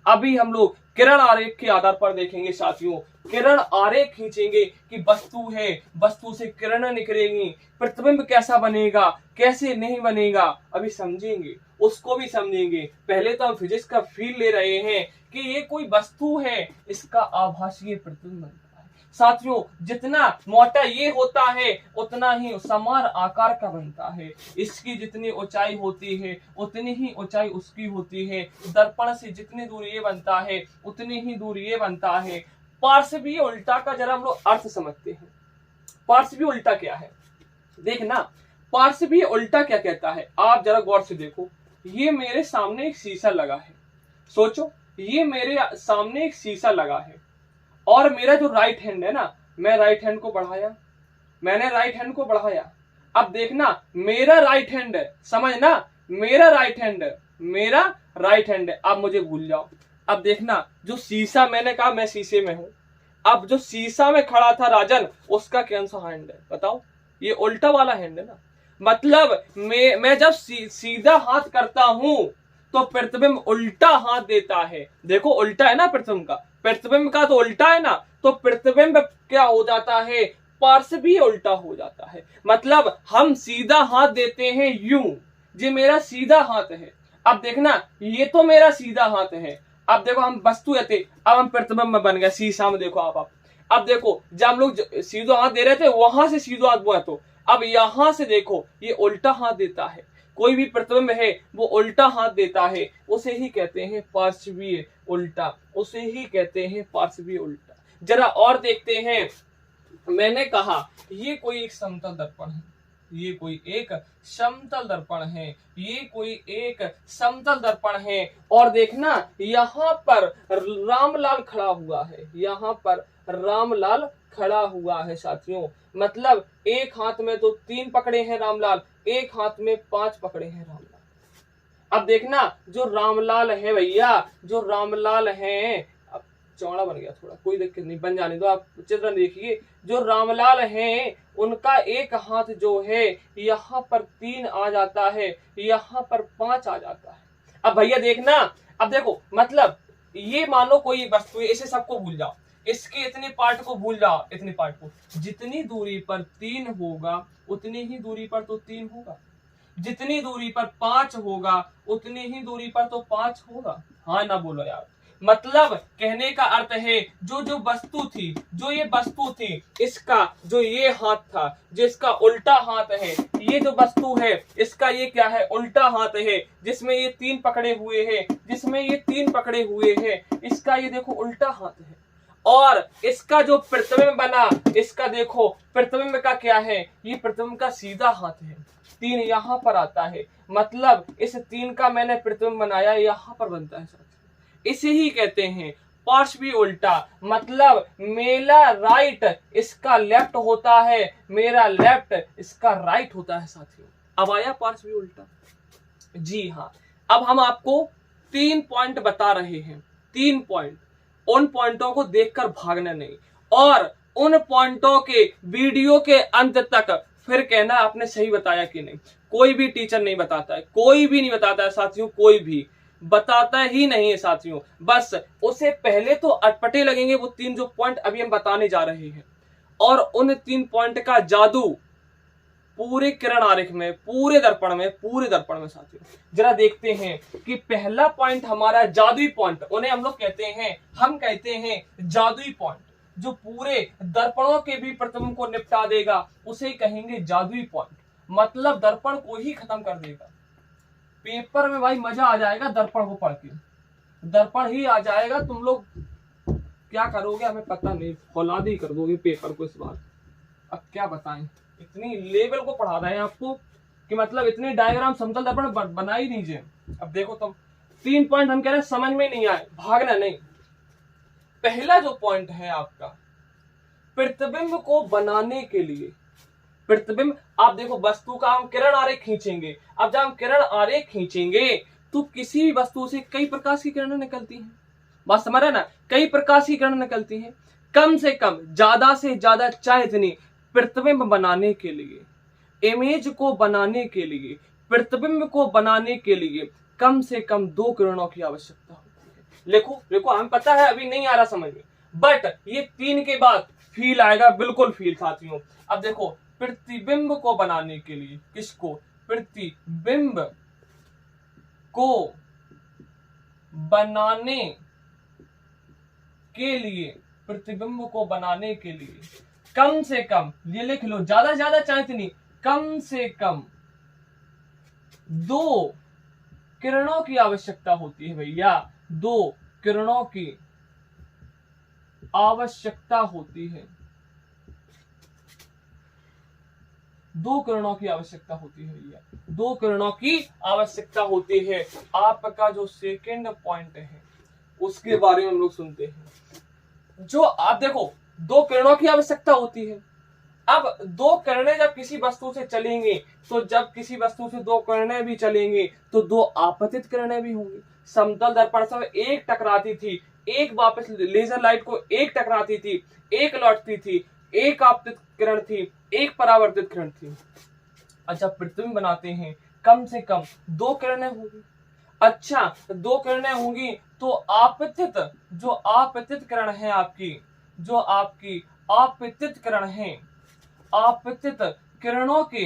अभी हम लोग किरण आरेख के आधार पर देखेंगे साथियों। किरण आरेख खींचेंगे कि वस्तु है, वस्तु से किरणें निकलेंगी, प्रतिबिंब कैसा बनेगा, कैसे नहीं बनेगा, अभी समझेंगे, उसको भी समझेंगे। पहले तो हम फिजिक्स का फील ले रहे हैं कि ये कोई वस्तु है, इसका आभासीय प्रतिबिंब बनता है। साथियों जितना मोटा ये होता है उतना ही समान आकार का बनता है। इसकी जितनी ऊंचाई होती है उतनी ही ऊंचाई उसकी होती है। दर्पण से जितनी दूर ये बनता है उतनी ही दूर ये बनता है। पार्श्वीय उल्टा का जरा हम लोग अर्थ समझते हैं। पार्श्वीय उल्टा क्या है, देखना पार्श्वीय उल्टा क्या कहता है, आप जरा गौर से देखो। ये मेरे सामने एक शीशा लगा है, सोचो ये मेरे सामने एक शीशा लगा है और मेरा जो राइट हैंड है ना, मैं राइट हैंड को बढ़ाया, मैंने राइट हैंड को बढ़ाया। अब देखना मेरा राइट हैंड है, समझना मेरा राइट हैंड है, मेरा राइट हैंड है। अब मुझे भूल जाओ। अब देखना जो शीशा, मैंने कहा मैं शीशे में हूं, अब जो शीशा में खड़ा था राजन, उसका कौन सा हैंड है बताओ, ये उल्टा वाला हैंड है ना। मतलब मैं जब सीधा हाथ करता हूं तो प्रतिबिंब उल्टा हाथ देता है। देखो उल्टा है ना प्रतिबिंब का, प्रतिबिंब का तो उल्टा है ना, तो प्रतिबिंब क्या हो जाता है, पार्श्वीय उल्टा हो जाता है। मतलब हम सीधा हाथ देते हैं यूं, ये मेरा सीधा हाथ है। अब देखना ये तो मेरा सीधा हाथ है। अब देखो हम वस्तु थे, अब हम प्रतिबिंब में बन गए शीशा में। देखो आप अब देखो जब हम लोग सीधा हाथ दे रहे थे वहां से सीधा हाथ बुआ, तो अब यहां से देखो ये उल्टा हाथ देता है। कोई भी प्रतिबिंब है वो उल्टा हाथ देता है, उसे ही कहते हैं पार्श्वीय उल्टा, उसे ही कहते हैं पार्श्वीय उल्टा। जरा और देखते हैं। मैंने कहा ये कोई एक समतल दर्पण है, ये कोई एक समतल दर्पण है, ये कोई एक समतल दर्पण है। और देखना यहाँ पर रामलाल खड़ा हुआ है, यहाँ पर रामलाल खड़ा हुआ है साथियों। मतलब एक हाथ में तो 3 पकड़े हैं रामलाल, एक हाथ में 5 पकड़े हैं रामलाल। अब देखना जो रामलाल है भैया, जो रामलाल है, अब चौड़ा बन गया थोड़ा, कोई दिक्कत नहीं, बन जाने दो, आप चित्र देखिए। जो रामलाल हैं उनका एक हाथ जो है यहाँ पर 3 आ जाता है, यहाँ पर 5 आ जाता है। अब भैया देखना, अब देखो मतलब ये मानो कोई वस्तु है, इसे सबको भूल जाओ, इसके इतने पार्ट को भूल जाओ, इतने पार्ट को। जितनी दूरी पर 3 होगा उतनी ही दूरी पर तो 3 होगा, जितनी दूरी पर 5 होगा उतनी ही दूरी पर तो 5 होगा। हाँ ना बोलो यार, मतलब कहने का अर्थ है जो जो वस्तु थी, जो ये वस्तु थी, इसका जो ये हाथ था, जिसका उल्टा हाथ है, ये जो वस्तु है इसका ये क्या है, उल्टा हाथ है, जिसमें ये 3 पकड़े हुए हैं, जिसमें ये 3 पकड़े हुए हैं, इसका ये देखो उल्टा हाथ है। और इसका जो प्रतिबिंब बना, इसका देखो प्रतिबिंब का क्या है, ये प्रतिबिंब का सीधा हाथ है, 3 यहाँ पर आता है। मतलब इस 3 का मैंने प्रतिबिंब बनाया, यहाँ पर बनता है साथियों। इसे ही कहते हैं पार्श्वीय उल्टा। मतलब मेरा राइट इसका लेफ्ट होता है, मेरा लेफ्ट इसका राइट होता है साथियों। अब आया पार्श्वीय उल्टा। जी हाँ, अब हम आपको 3 पॉइंट बता रहे हैं, 3 पॉइंट। उन पॉइंटों को देखकर भागना नहीं, और उन पॉइंटों के वीडियो के अंत तक फिर कहना आपने सही बताया कि नहीं। कोई भी टीचर नहीं बताता है, कोई भी नहीं बताता है साथियों, कोई भी बताता ही नहीं है साथियों। बस उसे पहले तो अटपटे लगेंगे वो 3 जो पॉइंट अभी हम बताने जा रहे हैं, और उन 3 पॉइंट का जादू पूरे किरण आरेख में, पूरे दर्पण में साथियों जरा देखते हैं कि पहला पॉइंट हमारा जादुई पॉइंट, उन्हें हम लोग कहते हैं जादुई पॉइंट, जो पूरे दर्पणों के भी प्रतिबिंब को निपटा देगा उसे कहेंगे जादुई पॉइंट। मतलब दर्पण को ही खत्म कर देगा। पेपर में भाई मजा आ जाएगा दर्पण को पढ़ के, दर्पण ही आ जाएगा। तुम लोग क्या करोगे हमें पता नहीं, फौलाद ही कर दोगे पेपर को इस बार। अब क्या बताएं, इतनी लेवल को पढ़ा रहे हैं आपको कि मतलब इतने डायग्राम समतल दर्पण बना ही दीजिए। अब देखो तुम 3 पॉइंट हम कह रहे हैं, समझ में नहीं आए, भागना नहीं। पहला जो पॉइंट है आपका, प्रतिबिंब को बनाने के लिए, प्रतिबिंब आप देखो वस्तु का हम किरण आरेख खींचेंगे। अब जब हम किरण आरेख खींचेंगे तो किसी भी वस्तु से कई प्रकार की किरणें निकलती हैं, बात समझ रहे ना, कई प्रकार की किरणें निकलती हैं। कम से कम, ज्यादा से ज्यादा चाहे इतनी, प्रतिबिंब बनाने के लिए, इमेज को बनाने के लिए, प्रतिबिंब को बनाने के लिए कम से कम 2 किरणों की आवश्यकता होती है। देखो हमें पता है अभी नहीं आ रहा समझ में, बट ये 3 के बाद फील आएगा, बिल्कुल फील साथियों। अब देखो प्रतिबिंब को बनाने के लिए, किसको, प्रतिबिंब को बनाने के लिए, प्रतिबिंब को बनाने के लिए कम से कम, ये लिख लो, ज्यादा से ज्यादा चाहे इतनी, कम से कम 2 किरणों की आवश्यकता होती है भैया। 2 किरणों की आवश्यकता होती है, 2 किरणों की आवश्यकता होती है भैया, 2 किरणों की आवश्यकता होती है। आपका जो सेकंड पॉइंट है उसके बारे में हम लोग सुनते हैं। जो आप देखो 2 किरणों की आवश्यकता होती है। अब 2 किरणें जब किसी वस्तु से चलेंगी, तो जब किसी वस्तु से 2 किरणें भी चलेंगी तो 2 आपतित किरणें भी होंगी। समतल दर्पण से एक टकराती थी, एक वापस लेजर लाइट को एक टकराती थी, एक लौटती थी, एक आपतित किरण थी, एक परावर्तित किरण थी। अच्छा, प्रतिबिंब बनाते हैं, कम से कम 2 किरणें होंगी। अच्छा, 2 किरणें होंगी तो आपतित, जो आपतित किरण है आपकी, जो आपकी आपतित किरण है, आपतित किरणों के,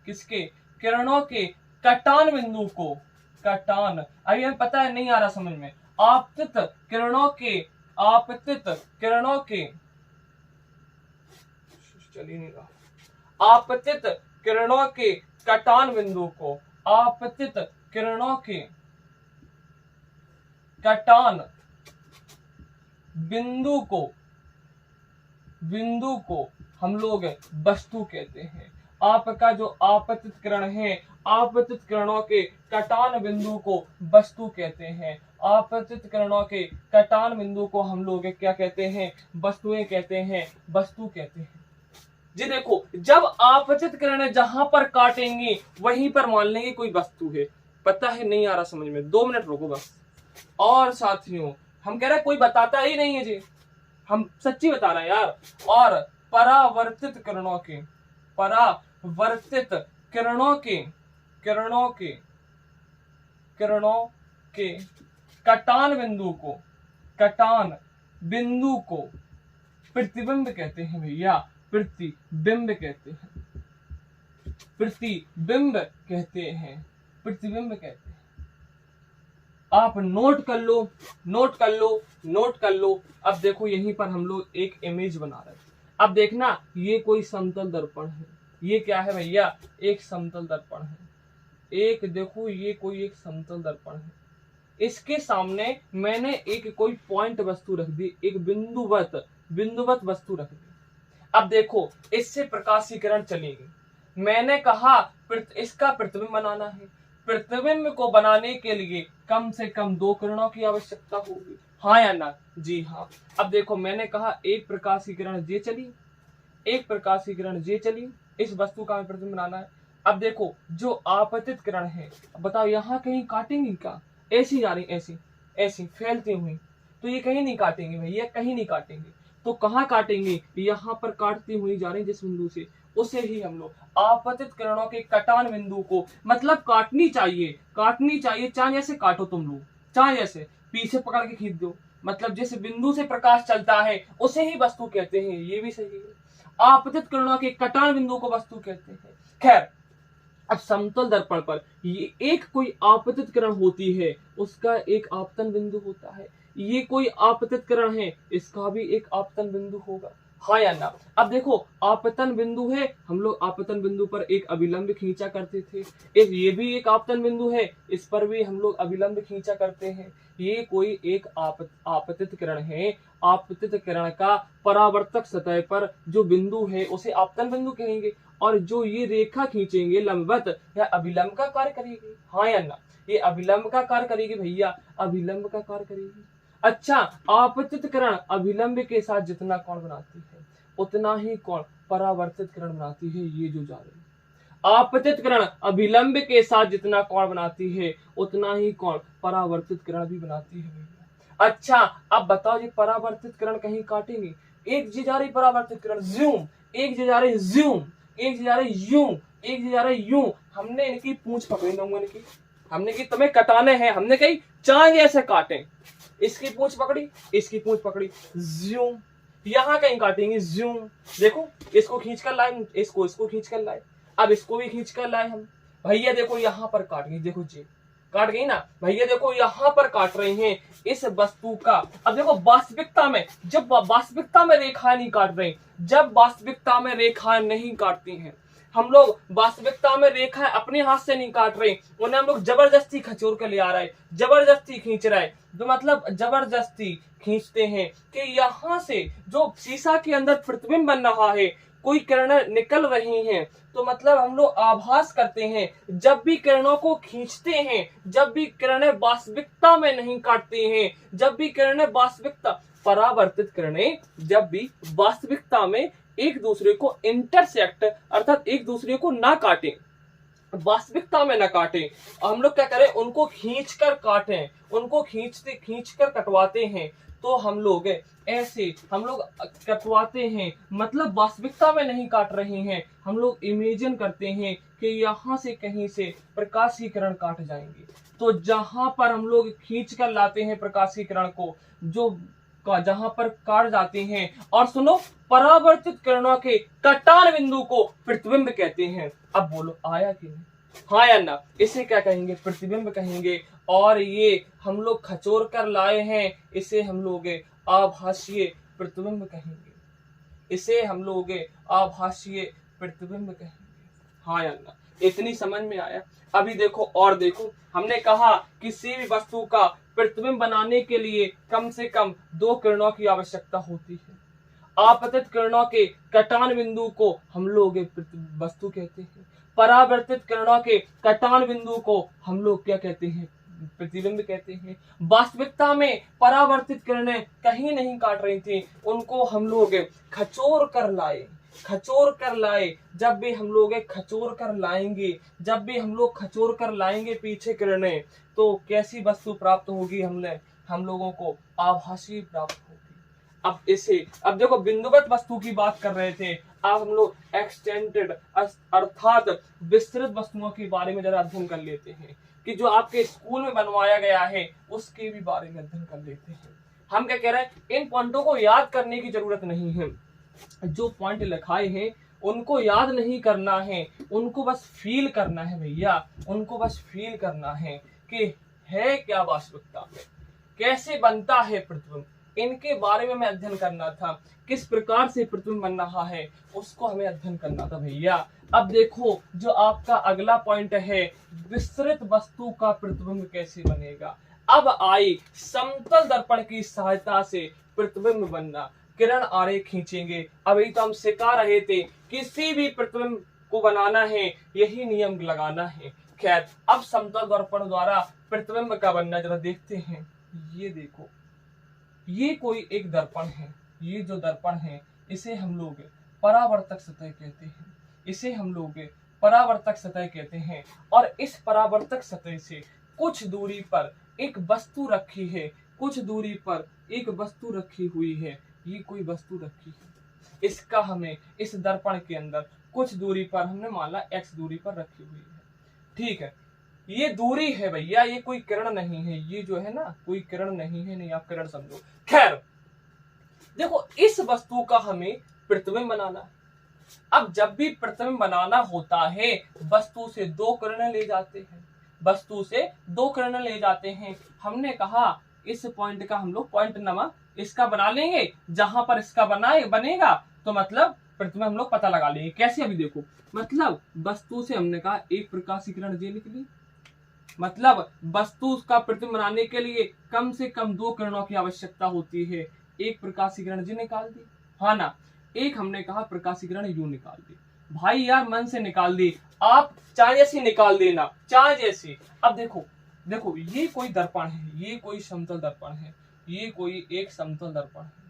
किसके, किरणों के कटान बिंदु को, कटान, अभी हमें पता है नहीं आ रहा समझ में, आपतित किरणों के, आपतित किरणों के, चल ही नहीं रहा, आपतित किरणों के कटान बिंदु को, आपतित किरणों के कटान बिंदु को, बिंदु को हम लोग वस्तु कहते हैं। आपका जो आपतित किरण है, आपतित किरणों के कटान बिंदु को वस्तु कहते हैं। आपतित किरणों के कटान बिंदु को हम लोग क्या कहते हैं, वस्तुएं कहते हैं, वस्तु कहते हैं। जी देखो, जब आपतित किरणें जहां पर काटेंगी वहीं पर मान लेंगे कोई वस्तु है। पता है नहीं आ रहा समझ में, 2 मिनट रुको बस। और साथियों हम कह रहे हैं कोई बताता ही नहीं है जी, हम सच्ची बता रहे हैं यार। और परावर्तित किरणों के, परावर्तित किरणों के, किरणों के, किरणों के कटान बिंदु को, कटान बिंदु को प्रतिबिंब कहते हैं भैया, प्रतिबिंब कहते हैं, प्रतिबिंब कहते हैं, प्रतिबिंब कहते हैं। आप नोट कर लो, नोट कर लो, नोट कर लो। अब देखो यहीं पर हम लोग एक इमेज बना रहे हैं। अब देखना, ये कोई समतल दर्पण है, ये क्या है भैया, एक समतल दर्पण है। एक देखो ये कोई एक समतल दर्पण है, इसके सामने मैंने एक कोई पॉइंट वस्तु रख दी, एक बिंदुवत वस्तु रख दी। अब देखो इससे प्रकाश की किरण चलेगी। मैंने कहा इसका प्रतिबिंब बनाना है। प्रतिबिंब को बनाने के लिए कम से कम 2 किरणों की आवश्यकता होगी, हाँ या ना? जी हाँ। अब देखो मैंने कहा एक प्रकाश की किरण ये चली, एक प्रकाश की किरण ये चली, इस वस्तु का प्रतिबिंब बनाना है। अब देखो जो आपतित किरण है, बताओ यहाँ कहीं काटेंगी क्या? ऐसी जा रही, ऐसी ऐसी फैलती हुई, तो ये कहीं नहीं काटेंगे भैया, कहीं नहीं काटेंगे। तो कहाँ काटेंगे? यहाँ पर काटती हुई जा रही जिस बिंदु से, उसे ही हम लोग आपतित किरणों के कटान बिंदु को, मतलब काटनी चाहिए, काटनी चाहिए, चाहे जैसे काटो तुम लोग, चाहे जैसे पीछे पकड़ के खींच दो, मतलब जिस बिंदु से प्रकाश चलता है उसे ही वस्तु कहते हैं, ये भी सही है। आपतित किरणों के कटान बिंदु को वस्तु कहते हैं। खैर, अब समतल दर्पण पर ये एक कोई आपतित किरण होती है, उसका एक आपतन बिंदु होता है। ये कोई आपतित किरण है, इसका भी एक आपतन बिंदु होगा, हाँ या ना। अब देखो, आपतन बिंदु है, हम लोग आपतन बिंदु पर एक अभिलंब खींचा करते थे। एक ये भी एक आपतन बिंदु है, इस पर भी हम लोग अभिलंब खींचा करते हैं। ये कोई एक आपतित किरण है। आपतित किरण का परावर्तक सतह पर जो बिंदु है उसे आपतन बिंदु कहेंगे, और जो ये रेखा खींचेंगे लंबवत, या अभिलंब का कार्य करेगी, हाँ या ना। ये अभिलंब का कार्य करेगी भैया, अभिलंब का कार्य करेगी। अच्छा, आपतित किरण अभिलंब के साथ जितना कोण बनाती है उतना ही कोण परावर्तित किरण बनाती है। ये जो जा रही है, आपतित किरण अभिलंब के साथ जितना कोण बनाती है उतना ही कोण परावर्तित किरण भी बनाती है भैया। अच्छा, अब बताओ, ये परावर्तित किरण कहीं काटेंगे, एक जी जा रही परावर्तित किरण ज़ूम, एक जी जा रही ज़ूम, एक जी जा रही यूं, एक जी जा रही यूं। हमने इनकी पूंछ पकड़ी नंगन की, हमने की तुम्हें कटाने हैं, हमने कही चांद ऐसे काटे, इसकी पूंछ पकड़ी, इसकी पूंछ पकड़ी, ज़ूम, यहां कहीं काटेंगे ज़ूम। देखो, इसको खींच कर लाए, इसको खींच कर लाए, अब इसको भी खींच कर लाए हम। भैया देखो यहाँ पर काट गई, देखो जी काट गई ना भैया, देखो यहाँ पर काट रहे हैं इस वस्तु का। अब देखो, वास्तविकता में जब वास्तविकता में रेखा नहीं काट रहे, जब वास्तविकता में रेखा नहीं काटती हैं, हम लोग वास्तविकता में रेखा अपने हाथ से नहीं काट रहे, उन्हें हम लोग जबरदस्ती खचोर कर ले आ रहा है, जबरदस्ती खींच रहा है। तो मतलब जबरदस्ती खींचते हैं कि यहाँ से जो शीशा के अंदर प्रतिबिंब बन रहा है, कोई किरणें निकल रही हैं, तो मतलब हम लोग आभास करते हैं। जब भी किरणों को खींचते हैं, जब भी किरणें वास्तविकता में नहीं काटती हैं, जब भी किरणें वास्तविकता, परावर्तित किरणें जब भी वास्तविकता में एक दूसरे को इंटरसेक्ट, अर्थात एक दूसरे को ना काटें, वास्तविकता में न काटें, हम लोग क्या करें, उनको खींचकर काटें, उनको खींचकर कटवाते हैं। तो हम लोग ऐसे हम लोग कटवाते हैं, मतलब वास्तविकता में नहीं काट रहे हैं, हम लोग इमेजिन करते हैं कि यहाँ से कहीं से प्रकाश की किरण काट जाएंगे। तो जहां पर हम लोग खींच कर लाते हैं प्रकाश की किरण को, जो जहां पर काट जाते हैं, और सुनो, परावर्तित किरणों के कटान बिंदु को प्रतिबिंब कहते हैं। अब बोलो, आया कि नहीं, हाँ या ना। इसे क्या कहेंगे, प्रतिबिंब कहेंगे। और ये हम लोग खचोर कर लाए हैं, इसे हम लोग आभासीय प्रतिबिंब कहेंगे, इसे हम लोग आभासीय प्रतिबिंब कहेंगे, हाँ या ना। इतनी समझ में आया। अभी देखो, और देखो, हमने कहा किसी भी वस्तु का प्रतिबिंब बनाने के लिए कम से कम 2 किरणों की आवश्यकता होती है। आपतित किरणों के कटान बिंदु को हम लोग वस्तु कहते हैं, परावर्तित किरणों के कटान बिंदु को हम लोग क्या कहते हैं, प्रतिबिंब कहते हैं। वास्तविकता में परावर्तित किरणें कहीं नहीं काट रही थी, उनको हम लोग खचोर कर लाए, खचोर कर लाए। जब भी हम लोग खचोर कर लाएंगे, जब भी हम लोग खचोर कर लाएंगे पीछे किरणें, तो कैसी वस्तु प्राप्त होगी, हम लोगों को आभासी प्राप्त होगी। अब देखो, बिंदुवत वस्तु की बात कर रहे थे, अब हम लोग एक्सटेंडेड अर्थात विस्तृत वस्तुओं के बारे में जरा अध्ययन कर लेते हैं, कि जो आपके स्कूल में बनवाया गया है उसके भी बारे में अध्ययन कर लेते हैं। हम क्या कह रहे हैं, इन पॉइंटों को याद करने की जरूरत नहीं है, जो पॉइंट लिखाए हैं उनको याद नहीं करना है, उनको बस फील करना है भैया, उनको बस फील करना है कि है क्या वास्तविकता में, कैसे बनता है प्रतिबिंब, इनके बारे में हमें अध्ययन करना था। किस प्रकार से प्रतिबिंब बन रहा है उसको हमें अध्ययन करना था भैया। अब देखो, जो आपका अगला पॉइंट है, विस्तृत वस्तु का प्रतिबिंब कैसे बनेगा। अब आई समतल दर्पण की सहायता से प्रतिबिंब बनना। किरण आरेख खींचेंगे। अभी तो हम सिखा रहे थे, किसी भी प्रतिबिंब को बनाना है यही नियम लगाना है। खैर, अब समतल दर्पण द्वारा प्रतिबिंब का बनना जरा देखते हैं। ये देखो, ये कोई एक दर्पण है, ये जो दर्पण है इसे हम लोग परावर्तक सतह कहते हैं, इसे हम लोग परावर्तक सतह कहते हैं। और इस परावर्तक सतह से कुछ दूरी पर एक वस्तु रखी है, कुछ दूरी पर एक वस्तु रखी हुई है, ये कोई वस्तु रखी है, इसका हमें इस दर्पण के अंदर कुछ दूरी पर हमने माना x दूरी पर रखी हुई है, ठीक है। ये दूरी है भैया, ये कोई किरण नहीं है, ये जो है ना कोई किरण नहीं है, नहीं आप किरण समझो। खैर देखो, इस वस्तु का हमें प्रतिबिंब बनाना है, अब जब भी प्रतिबिंब बनाना होता है वस्तु से दो किरणें ले जाते हैं, वस्तु से दो किरणें ले जाते हैं। हमने कहा इस पॉइंट का हम लोग पॉइंट नंबर इसका बना लेंगे, जहां पर इसका बनेगा तो मतलब प्रतिबिंब हम लोग पता लगा लेंगे। कैसे? अभी देखो, मतलब वस्तु से हमने कहा एक प्रकाशीय किरण ये निकली, मतलब वस्तु का प्रतिबिंब बनाने के लिए कम से कम दो किरणों की आवश्यकता होती है। एक प्रकाशीय किरण जी निकाल दी, हाँ ना, एक हमने कहा प्रकाशीय किरण यू निकाल दी। भाई यार मन से निकाल दी, आप चाहे जैसी निकाल देना, चाहे जैसी। अब देखो देखो, ये कोई दर्पण है, ये कोई समतल दर्पण है, ये कोई एक समतल दर्पण है।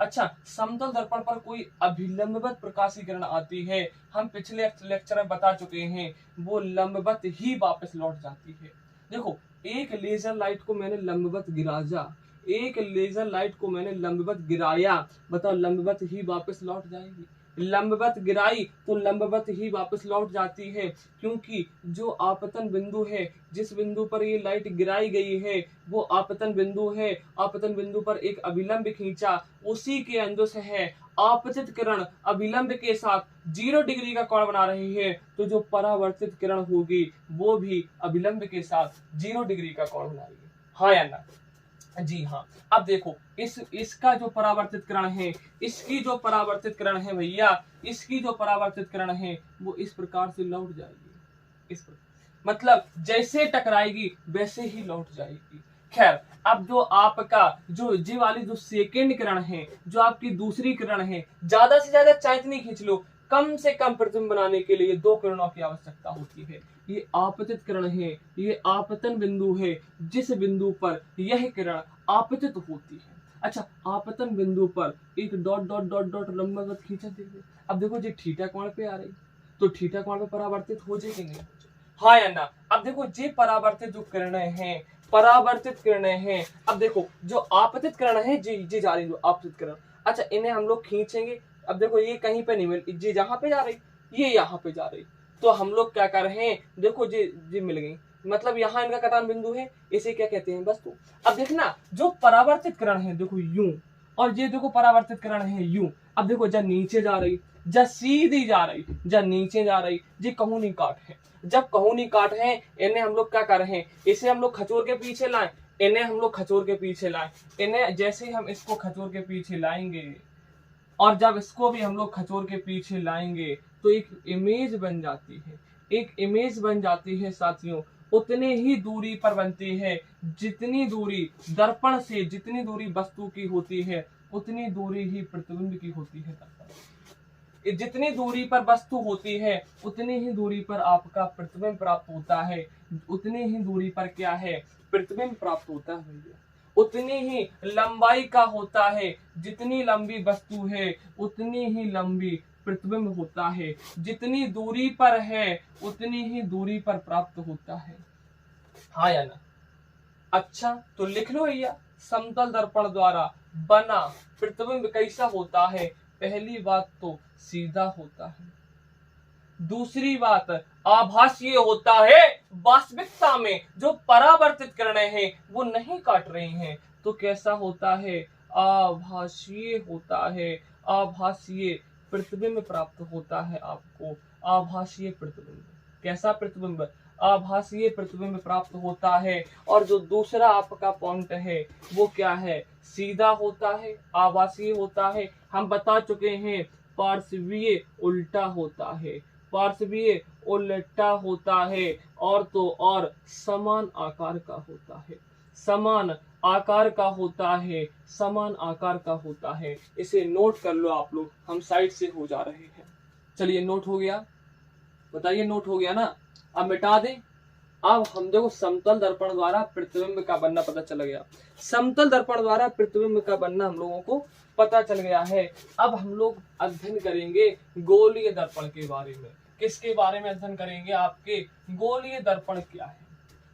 अच्छा, समतल दर्पण पर कोई अभिलंबवत प्रकाशीय किरण आती है, हम पिछले लेक्चर में बता चुके हैं, वो लंबवत ही वापस लौट जाती है। देखो, एक लेजर लाइट को मैंने लंबवत गिराया, एक लेजर लाइट को मैंने लंबवत गिराया, बताओ लंबवत ही वापस लौट जाएगी। लंबवत गिराई तो लंबवत ही वापस लौट जाती है, क्योंकि जो आपतन बिंदु है, जिस बिंदु पर ये लाइट गिराई गई है वो आपतन बिंदु है। आपतन बिंदु पर एक अभिलंब खींचा, उसी के अंदर है आपतित किरण अभिलंब के साथ 0 डिग्री का कोण बना रही है, तो जो परावर्तित किरण होगी वो भी अभिलंब के साथ 0 डिग्री का कोण बनाएगी। हाँ या ना? जी हाँ। अब देखो, इसका जो परावर्तित किरण है, इसकी जो परावर्तित किरण है भैया, इसकी जो परावर्तित किरण है वो इस प्रकार से लौट जाएगी, इस प्रकार, मतलब जैसे टकराएगी वैसे ही लौट जाएगी। खैर, अब जो आपका जो जी वाली जो सेकेंड किरण है, जो आपकी दूसरी किरण है, ज्यादा से ज्यादा चांदनी खींच लो, कम से कम प्रतिबिंब बनाने के लिए दो किरणों की आवश्यकता होती है। ये आपतित किरण है, ये आपतन बिंदु है, जिस बिंदु पर यह किरण आपतित होती है। अच्छा, आपतन बिंदु पर एक डॉट डॉट डॉट डॉट लंबवत खींचा देखिए। अब देखो, ये थीटा कोण पे आ रही, तो थीटा कोण पे परावर्तित हो जाएगी नहीं? हाँ या ना? अब देखो, ये परावर्तित जो किरणें हैं, परावर्तित किरणें हैं, अब देखो जो आपतित किरण है जी जा रही, जो आपतित किरण, अच्छा इन्हें हम लोग खींचेंगे। अब देखो, ये कहीं पे नहीं मिल, जी जहां पे जा रही, ये यहाँ पे जा रही, तो हम लोग क्या कर रहे हैं, देखो जी मिल गई, मतलब यहाँ इनका कटान बिंदु है, इसे क्या कहते हैं? वस्तु। अब देखना, जो परावर्तित किरण है देखो यूं, और ये देखो परावर्तित किरण है यूं। अब देखो, जब नीचे जा रही, जब सीधी जा रही, जब नीचे जा रही, ये कहुनी काट है। जब कहुनी काट है, इन्हें हम लोग क्या कर रहे हैं, इसे हम लोग खचोर के पीछे लाएं, इन्हें हम लोग खचोर के पीछे लाएं, इन्हें जैसे ही हम इसको खचोर के पीछे लाएंगे, और जब इसको भी हम लोग खचोर के पीछे लाएंगे तो एक इमेज बन जाती है, एक इमेज बन जाती है साथियों। उतने ही दूरी पर बनती है, जितनी दूरी दर्पण से, जितनी दूरी वस्तु की होती है उतनी दूरी ही प्रतिबिंब की होती है। दर्पण जितनी दूरी पर वस्तु होती है उतनी ही दूरी पर आपका प्रतिबिंब प्राप्त होता है, उतनी ही दूरी पर क्या है, प्रतिबिंब प्राप्त होता है भैया। उतनी ही लंबाई का होता है, जितनी लंबी वस्तु है उतनी ही लंबी प्रतिबिंब होता है, जितनी दूरी पर है उतनी ही दूरी पर प्राप्त होता है। हाँ या ना? अच्छा, तो लिख लो भैया, समतल दर्पण द्वारा बना प्रतिबिंब कैसा होता है? पहली बात तो सीधा होता है, दूसरी बात आभासीय होता है, वास्तविकता में जो परावर्तित किरणें हैं वो नहीं काट रही हैं, तो कैसा होता है? आभासीय होता है, आभासीय प्रतिबिंब प्राप्त होता है आपको, आभासीय प्रतिबिंब। कैसा प्रतिबिंब? आभासीय प्रतिबिंब प्राप्त होता है। और जो दूसरा आपका पॉइंट है वो क्या है? सीधा होता है, आभासीय होता है। हम बता चुके हैं पार्श्वीय उल्टा होता है, पार्श्वीय उल्टा होता है, और तो और समान आकार का होता है, समान आकार का होता है, समान आकार का होता है। इसे नोट कर लो आप लोग, हम साइड से हो जा रहे हैं। चलिए, नोट हो गया? बताइए, नोट हो गया ना? अब मिटा दें। अब हम देखो, समतल दर्पण द्वारा प्रतिबिंब का बनना पता चल गया, समतल दर्पण द्वारा प्रतिबिंब का बनना हम लोगों को पता चल गया है। अब हम लोग अध्ययन करेंगे गोलीय दर्पण के बारे में। किसके बारे में अध्ययन करेंगे? आपके गोलीय दर्पण क्या है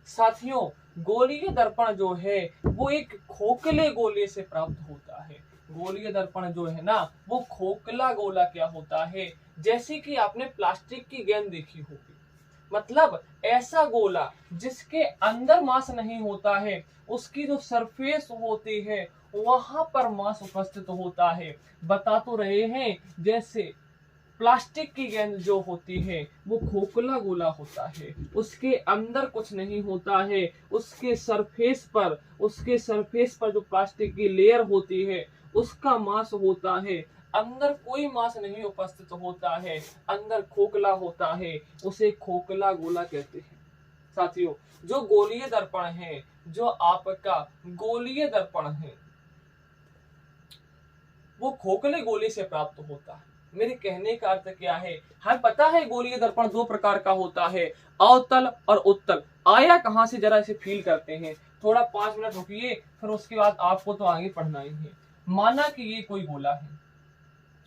साथियों? गोलीय दर्पण जो है वो एक खोखले गोले से प्राप्त होता है। गोलीय दर्पण जो है ना वो खोखला गोला क्या होता है, जैसे कि आपने प्लास्टिक की गेंद देखी होगी, मतलब ऐसा गोला जिसके अंदर मांस नहीं होता है, उसकी जो सरफेस होती है वहां पर मांस उपस्थित होता है। बता तो रहे हैं, जैसे प्लास्टिक की गेंद जो होती है वो खोखला गोला होता है, उसके अंदर कुछ नहीं होता है, उसके सरफेस पर जो प्लास्टिक की लेयर होती है उसका मास होता है, अंदर कोई मास नहीं उपस्थित होता है, अंदर खोखला होता है, उसे खोखला गोला कहते हैं। साथियों, जो गोलीय दर्पण है, जो आपका गोलीय दर्पण है, वो खोखले गोले से प्राप्त होता है। मेरे कहने का अर्थ क्या है, हमें पता है गोलीय दर्पण दो प्रकार का होता है, अवतल और उत्तल। आया कहां से, जरा इसे फील करते हैं। थोड़ा 5 मिनट रुकिए, फिर उसके बाद आपको तो आगे पढ़ना ही है। माना कि ये कोई गोला है,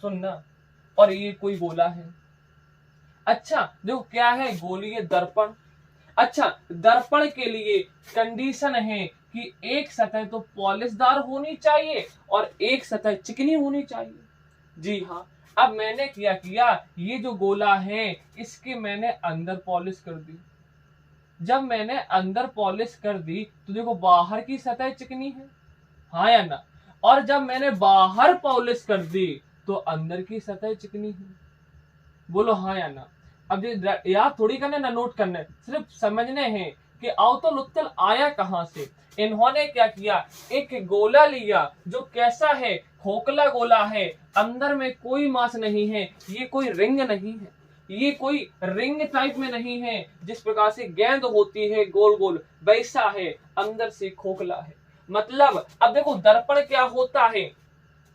सुनना, और ये कोई गोला है। अच्छा, देखो क्या है, गोलीय दर्पण। अच्छा, दर्पण के लिए कंडीशन है कि एक सतह तो पॉलिशदार होनी चाहिए और एक सतह चिकनी होनी चाहिए। जी हाँ, अब मैंने क्या किया, ये जो गोला है इसके मैंने अंदर पॉलिश कर दी। जब मैंने अंदर पॉलिश कर दी तो देखो बाहर की सतह चिकनी है, हाँ या ना। और जब मैंने बाहर पॉलिश कर दी तो अंदर की सतह चिकनी है, बोलो हाँ या ना। अब ये याद थोड़ी करने ना, नोट करने, सिर्फ समझने हैं कि अवतल उत्तल आया कहां से। इन्होंने क्या किया, एक गोला लिया जो कैसा है, खोखला गोला है, अंदर में कोई मास नहीं है, ये कोई रिंग नहीं है, ये कोई रिंग टाइप में नहीं है, जिस प्रकार से गेंद होती है गोल गोल वैसा है, अंदर से खोखला है। मतलब अब देखो दर्पण क्या होता है,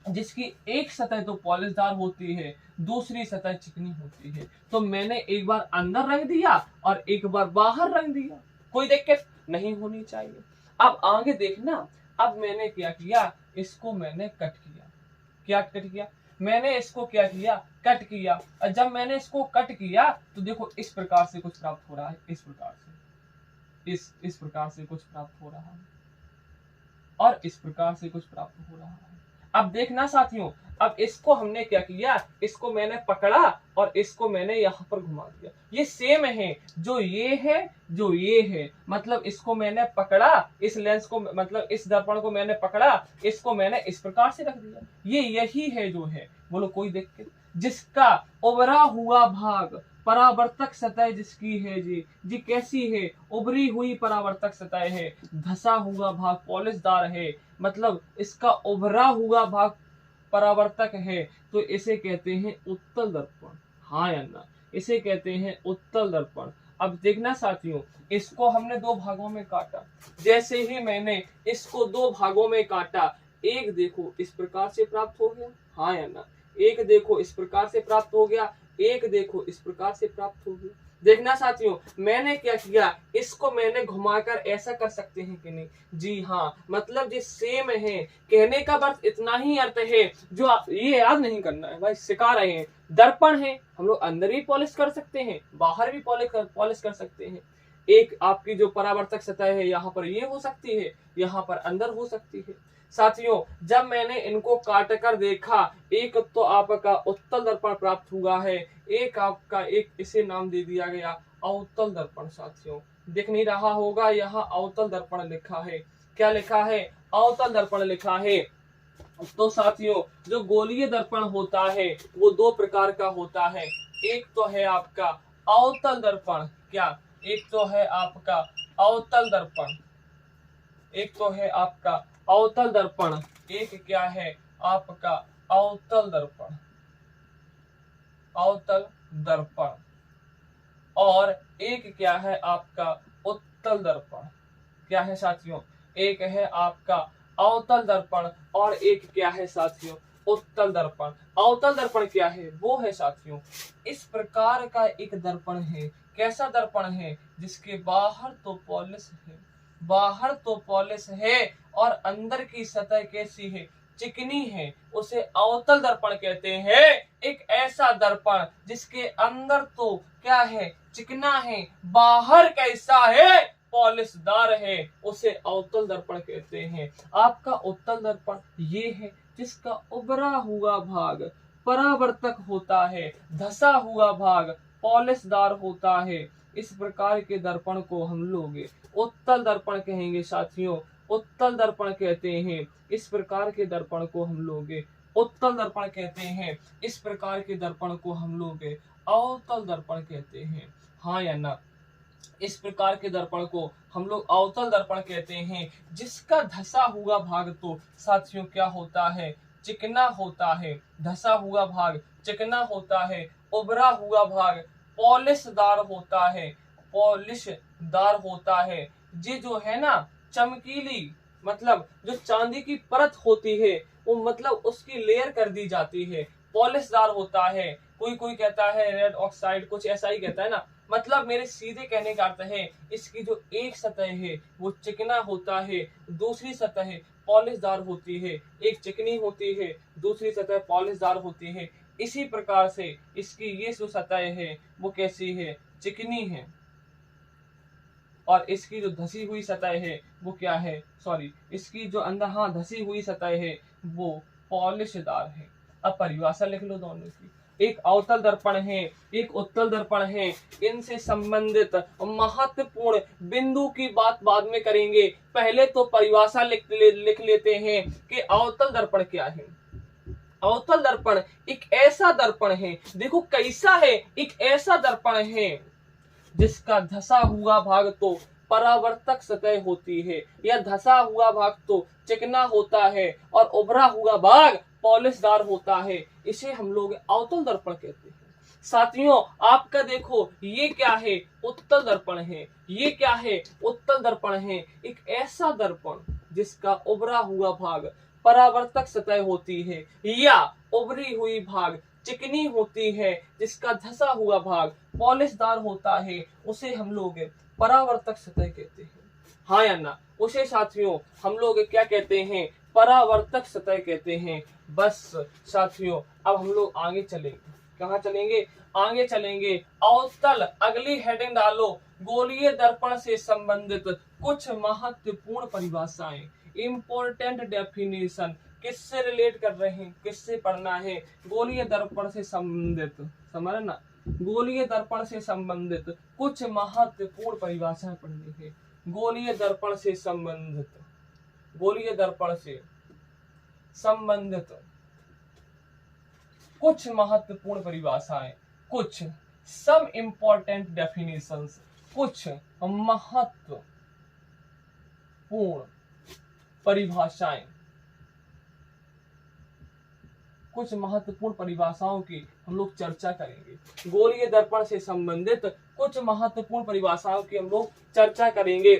जिसकी एक सतह तो पॉलिशदार होती है, दूसरी सतह चिकनी होती है। तो मैंने एक बार अंदर रंग दिया और एक बार बाहर रंग दिया, कोई दिक्कत नहीं होनी चाहिए। अब आगे देखना, अब मैंने क्या किया, इसको मैंने कट किया। क्या कट किया, मैंने इसको क्या किया, कट किया। और जब मैंने इसको कट किया तो देखो इस प्रकार से कुछ प्राप्त हो रहा है, इस प्रकार से, इस प्रकार से कुछ प्राप्त हो रहा है, और इस प्रकार से कुछ प्राप्त हो रहा है। अब देखना साथियों, अब इसको हमने क्या किया, इसको मैंने पकड़ा और इसको मैंने यहां पर घुमा दिया। ये सेम है, जो ये है, जो ये है, मतलब इसको मैंने पकड़ा, इस लेंस को, मतलब इस दर्पण को मैंने पकड़ा, इसको मैंने इस प्रकार से रख दिया। ये यही है जो है, बोलो कोई दिक्कत। जिसका उभरा हुआ भाग, परावर्तक सतह जिसकी है जी कैसी है, उभरी हुई परावर्तक सतह है, धसा हुआ भाग पॉलिशदार है, मतलब इसका उभरा हुआ भाग परावर्तक है, तो इसे कहते हैं उत्तल दर्पण, हाँ या ना, इसे कहते हैं उत्तल दर्पण। अब देखना साथियों, इसको हमने दो भागों में काटा। जैसे ही मैंने इसको दो भागों में काटा, एक देखो इस प्रकार से प्राप्त हो गया, हाँ या ना, एक देखो इस प्रकार से प्राप्त हो गया, एक देखो इस प्रकार से प्राप्त हो गया। देखना साथियों, मैंने क्या किया, इसको मैंने घुमाकर ऐसा कर सकते हैं कि नहीं, जी हाँ, मतलब ये सेम है। कहने का बस इतना ही अर्थ है, जो आप ये याद नहीं करना है भाई, सिखा रहे हैं। दर्पण है, हम लोग अंदर भी पॉलिश कर सकते हैं, बाहर भी पॉलिश कर सकते हैं। एक आपकी जो परावर्तक सतह है, यहाँ पर ये हो सकती है, यहाँ पर अंदर हो सकती है। साथियों, जब मैंने इनको काट कर देखा, एक तो आपका उत्तल दर्पण प्राप्त हुआ है, एक आपका, एक इसे नाम दे दिया गया अवतल दर्पण। साथियों दिख नहीं रहा होगा, यहाँ अवतल दर्पण लिखा है, क्या लिखा है, अवतल दर्पण लिखा है। तो साथियों, जो गोलीय दर्पण होता है वो दो प्रकार का होता है। एक तो है आपका अवतल दर्पण, क्या, एक तो है आपका अवतल दर्पण, एक तो है आपका अवतल दर्पण, एक क्या है आपका अवतल दर्पण, अवतल दर्पण, और एक क्या है आपका उत्तल दर्पण। क्या है साथियों, एक है आपका अवतल दर्पण और एक क्या है साथियों, उत्तल दर्पण। अवतल दर्पण क्या है, वो है साथियों इस प्रकार का एक दर्पण है। कैसा दर्पण है, जिसके बाहर तो पॉलिश है, बाहर तो पॉलिश है, और अंदर की सतह कैसी है, चिकनी है, उसे अवतल दर्पण कहते हैं। एक ऐसा दर्पण जिसके अंदर तो क्या है, चिकना है, बाहर कैसा है, पॉलिशदार है, उसे अवतल दर्पण कहते हैं। आपका उत्तल दर्पण ये है, जिसका उभरा हुआ भाग परावर्तक होता है, धसा हुआ भाग पॉलिशदार होता है। इस प्रकार के दर्पण को हम लोग उत्तल दर्पण कहेंगे साथियों, उत्तल दर्पण कहते हैं। इस प्रकार के दर्पण को हम लोग उत्तल दर्पण कहते हैं। इस प्रकार के दर्पण को हम लोग अवतल दर्पण कहते हैं, हाँ या ना। इस प्रकार के दर्पण को हम लोग अवतल दर्पण कहते हैं, जिसका धसा हुआ भाग तो साथियों क्या होता है, चिकना होता है। धसा हुआ भाग चिकना होता है, उभरा हुआ भाग पॉलिशदार होता है, पॉलिशदार होता है। ये जो है ना चमकीली, मतलब जो चांदी की परत होती है वो मतलब उसकी लेयर कर दी जाती है, पॉलिशदार होता है। कोई कोई कहता है रेड ऑक्साइड, कुछ ऐसा ही कहता है ना। मतलब मेरे सीधे कहने का अर्थ है इसकी जो एक सतह है वो चिकना होता है, दूसरी सतह पॉलिशदार होती है। एक चिकनी होती है, दूसरी सतह पॉलिशदार होती है। इसी प्रकार से इसकी ये जो सतह है वो कैसी है, चिकनी है। और इसकी जो धसी हुई सतह है वो क्या है, सॉरी, इसकी जो अंदर हाँ धसी हुई सतह है वो पॉलिशदार है। अब परिभाषा लिख लो दोनों की। एक अवतल दर्पण है, एक उत्तल दर्पण है। इनसे संबंधित महत्वपूर्ण बिंदु की बात बाद में करेंगे। पहले तो परिभाषा लिख लेते हैं कि अवतल दर्पण क्या है। अवतल दर्पण एक ऐसा दर्पण है, देखो कैसा है, एक ऐसा दर्पण है जिसका धसा हुआ भाग तो परावर्तक सतह होती है, या धसा हुआ भाग तो चिकना होता है और उभरा हुआ भाग पॉलिशदार होता है। इसे हम लोग अवतल दर्पण कहते हैं। साथियों आपका देखो ये क्या है, उत्तल दर्पण है। ये क्या है, उत्तल दर्पण है। एक ऐसा दर्पण जिसका उभरा हुआ भाग परावर्तक सतह होती है, या उभरी हुई भाग चिकनी होती है, जिसका धसा हुआ भाग पॉलिशदार होता है, उसे हम लोग परावर्तक सतह कहते हैं, हाँ या ना। उसे साथियों हम लोग क्या कहते हैं, परावर्तक सतह कहते हैं। बस साथियों अब हम लोग आगे चलेंगे। कहाँ चलेंगे, आगे चलेंगे अवतल। अगली हेडिंग डालो, गोलीय दर्पण से संबंधित कुछ महत्वपूर्ण परिभाषाएं, इंपॉर्टेंट डेफिनेशन। किससे रिलेट कर रहे हैं, किससे पढ़ना है, गोलीय दर्पण से संबंधित, समझ ना। गोलीय दर्पण से संबंधित कुछ महत्वपूर्ण परिभाषाएं पढ़नी है। गोलीय दर्पण से संबंधित, गोलीय दर्पण से संबंधित कुछ महत्वपूर्ण परिभाषाएं, कुछ सम इंपॉर्टेंट डेफिनेशंस, कुछ महत्वपूर्ण परिभाषाएं, कुछ महत्वपूर्ण परिभाषाओं की हम लोग चर्चा करेंगे। गोलीय दर्पण से संबंधित कुछ महत्वपूर्ण परिभाषाओं की हम लोग चर्चा करेंगे।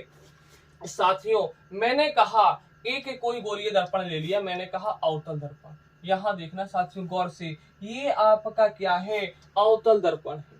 साथियों मैंने कहा एक कोई गोलीय दर्पण ले लिया, मैंने कहा अवतल दर्पण। यहाँ देखना साथियों गौर से, ये आपका क्या है, अवतल दर्पण है।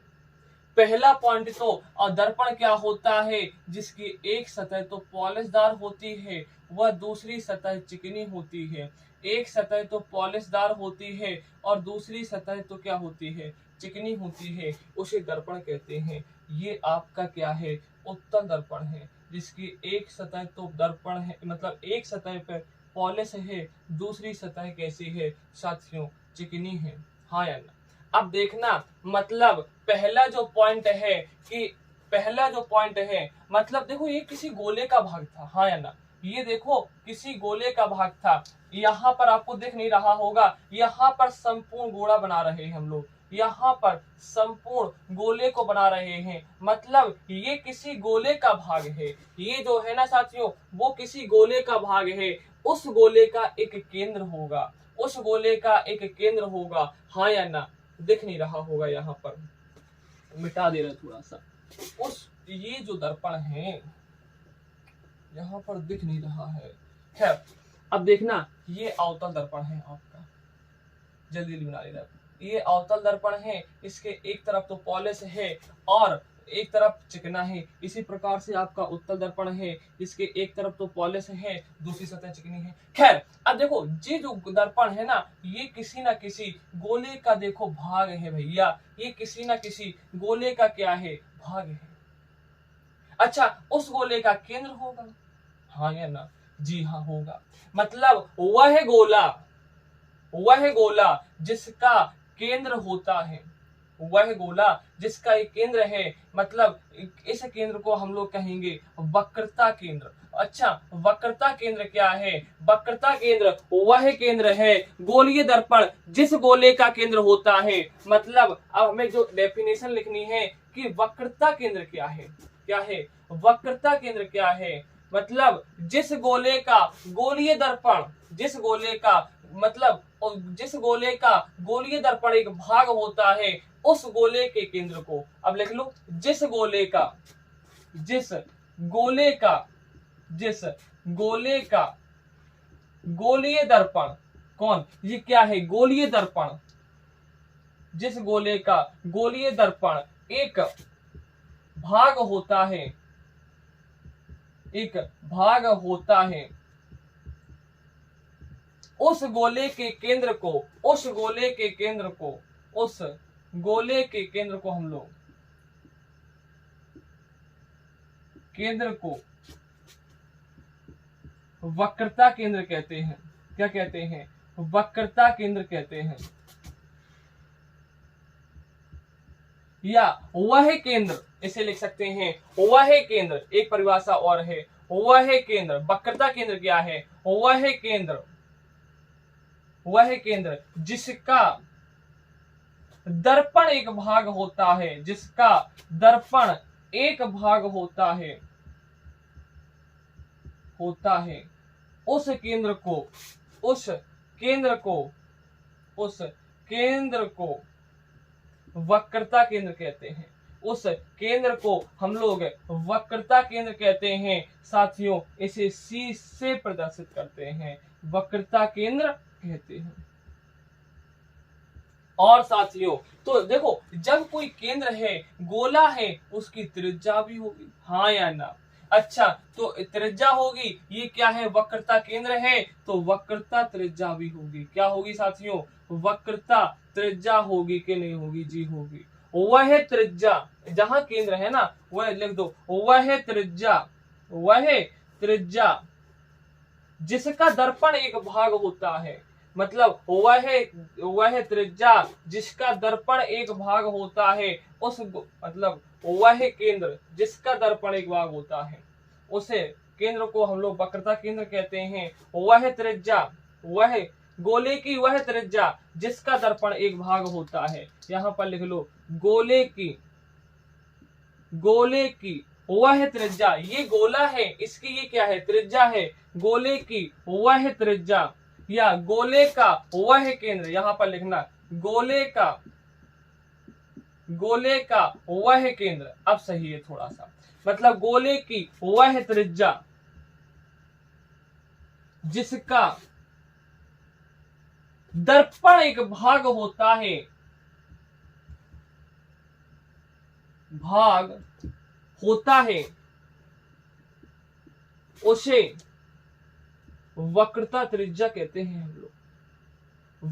पहला पॉइंट तो दर्पण क्या होता है, जिसकी एक सतह तो पॉलिशदार होती है, वह दूसरी सतह चिकनी होती है। एक सतह तो पॉलिशदार होती है और दूसरी सतह तो क्या होती है, चिकनी होती है, उसे दर्पण कहते हैं। ये आपका क्या है, उत्तल दर्पण है, जिसकी एक सतह तो दर्पण है, मतलब एक सतह पर पॉलिश है, दूसरी सतह कैसी है साथियों, चिकनी है, हाँ या ना। अब देखना मतलब पहला जो पॉइंट है कि पहला जो पॉइंट है मतलब देखो ये किसी गोले का भाग था, हाँ या ना। ये देखो किसी गोले का भाग था। यहाँ पर आपको दिख नहीं रहा होगा, यहाँ पर संपूर्ण गोला बना रहे हैं हम लोग, यहाँ पर संपूर्ण गोले को बना रहे हैं, मतलब ये किसी गोले का भाग है। ये जो है ना साथियों वो किसी गोले का भाग है। उस गोले का एक केंद्र होगा, उस गोले का एक केंद्र होगा, हाँ या ना। दिख नहीं रहा होगा, यहाँ पर मिटा दे रहे थोड़ा सा। उस ये जो दर्पण है यहाँ पर दिख नहीं रहा है, खैर अब देखना ये अवतल दर्पण है आपका, जल्दी जल्दी बना लेना। ये अवतल दर्पण है, इसके एक तरफ तो पॉलिश है और एक तरफ चिकना है। इसी प्रकार से आपका उत्तल दर्पण है, इसके एक तरफ तो पॉलिश है, दूसरी सतह चिकनी है। खैर अब देखो ये जो दर्पण है ना, ये किसी ना किसी गोले का देखो भाग है भैया, ये किसी ना किसी गोले का क्या है, भाग है। अच्छा उस गोले का केंद्र होगा, हाँ या ना, जी हाँ होगा। मतलब वह गोला जिसका केंद्र होता है, वह गोला जिसका एक केंद्र है, मतलब इस केंद्र को हम लोग कहेंगे वक्रता केंद्र। अच्छा, वक्रता केंद्र क्या है? वक्रता केंद्र वह केंद्र है गोलीय दर्पण जिस गोले का केंद्र होता है। मतलब अब हमें जो डेफिनेशन लिखनी है कि वक्रता केंद्र क्या है। क्या है वक्रता केंद्र? क्या है मतलब जिस गोले का गोलीय दर्पण, जिस गोले का मतलब जिस गोले का गोलीय दर्पण एक भाग होता है, उस गोले के केंद्र को, अब लिख लो, जिस गोले का गोलीय दर्पण, कौन? ये क्या है? गोलीय दर्पण। जिस गोले का गोलीय दर्पण एक भाग होता है, एक भाग होता है, उस गोले के केंद्र को, उस गोले के केंद्र को, उस गोले के केंद्र को हम लोग केंद्र को वक्रता केंद्र कहते हैं। क्या कहते हैं? वक्रता केंद्र कहते हैं। या वह केंद्र, इसे लिख सकते हैं वह केंद्र। एक परिभाषा और है, वह केंद्र। वक्रता केंद्र क्या है? वह केंद्र जिसका दर्पण एक भाग होता है, जिसका दर्पण एक भाग होता है, उस केंद्र को वक्रता केंद्र कहते हैं। उस केंद्र को हम लोग वक्रता केंद्र कहते हैं। साथियों, इसे C से प्रदर्शित करते हैं, वक्रता केंद्र कहते हैं। और साथियों, तो देखो, जब कोई केंद्र है, गोला है, उसकी त्रिज्या भी होगी, हाँ या ना? अच्छा, तो त्रिज्या होगी, ये क्या है? वक्रता केंद्र है, तो वक्रता त्रिज्या भी होगी। क्या होगी साथियों? वक्रता त्रिज्या होगी कि नहीं होगी? जी होगी। वह त्रिज्या, जहां केंद्र है ना, वह लिख दो, वह त्रिज्या जिसका दर्पण एक भाग होता है। मतलब वह त्रिज्या जिसका दर्पण एक भाग होता है, उस मतलब वह केंद्र जिसका दर्पण एक भाग होता है, उसे केंद्र को हम लोग वक्रता केंद्र कहते हैं। वह त्रिज्या, वह गोले की वह त्रिज्या जिसका दर्पण एक भाग होता है। यहां पर लिख लो, गोले की वह त्रिज्या। ये गोला है, इसकी ये क्या है? त्रिज्या है। गोले की वह त्रिज्या या गोले का वह केंद्र, यहां पर लिखना, गोले का वह केंद्र। अब सही है थोड़ा सा, मतलब गोले की वह त्रिज्या जिसका दर्पण एक भाग होता है, उसे वक्रता त्रिज्या कहते हैं। हम लोग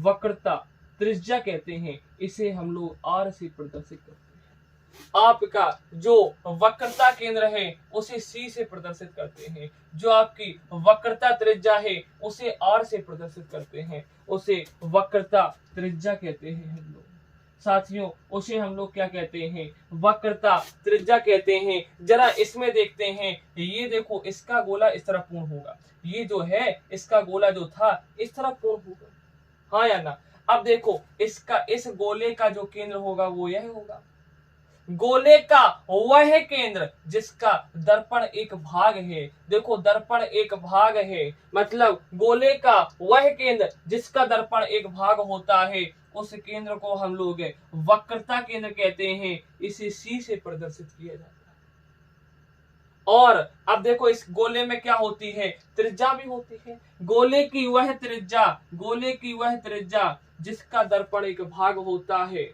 वक्रता त्रिज्या कहते हैं। इसे हम लोग R से प्रदर्शित करते हैं। आपका जो वक्रता केंद्र है उसे C से प्रदर्शित करते हैं। जो आपकी वक्रता त्रिज्या है उसे R से प्रदर्शित करते हैं। उसे वक्रता त्रिज्या कहते हैं हम लोग। साथियों, उसे हम लोग क्या कहते हैं? वक्रता त्रिज्या कहते हैं। जरा इसमें देखते हैं, ये देखो, इसका गोला इस तरह पूर्ण होगा, ये जो है इसका गोला जो था इस तरह पूर्ण होगा, हाँ या ना? अब देखो, इस गोले का जो केंद्र होगा वो यह होगा। गोले का वह केंद्र जिसका दर्पण एक भाग है। देखो, दर्पण एक भाग है, मतलब गोले का वह केंद्र जिसका दर्पण एक भाग होता है, उस केंद्र को हम लोग वक्रता केंद्र कहते हैं। इसे C से प्रदर्शित किया जाता है। और अब देखो, इस गोले में क्या होती है? त्रिज्या भी होती है। गोले की वह त्रिज्या जिसका दर्पण एक भाग होता है,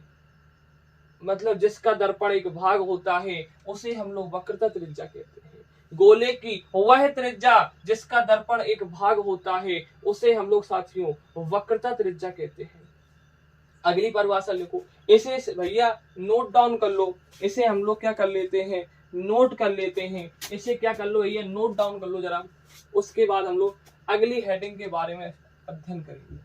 मतलब जिसका दर्पण एक भाग होता है, उसे हम लोग वक्रता त्रिज्या कहते हैं। गोले की वह त्रिज्या जिसका दर्पण एक भाग होता है, उसे हम लोग साथियों वक्रता त्रिज्या कहते हैं। अगली परिभाषा लिखो, इसे भैया नोट डाउन कर लो। इसे हम लोग क्या कर लेते हैं? नोट कर लेते हैं। इसे क्या कर लो भैया? नोट डाउन कर लो जरा। उसके बाद हम लोग अगली हेडिंग के बारे में अध्ययन करेंगे।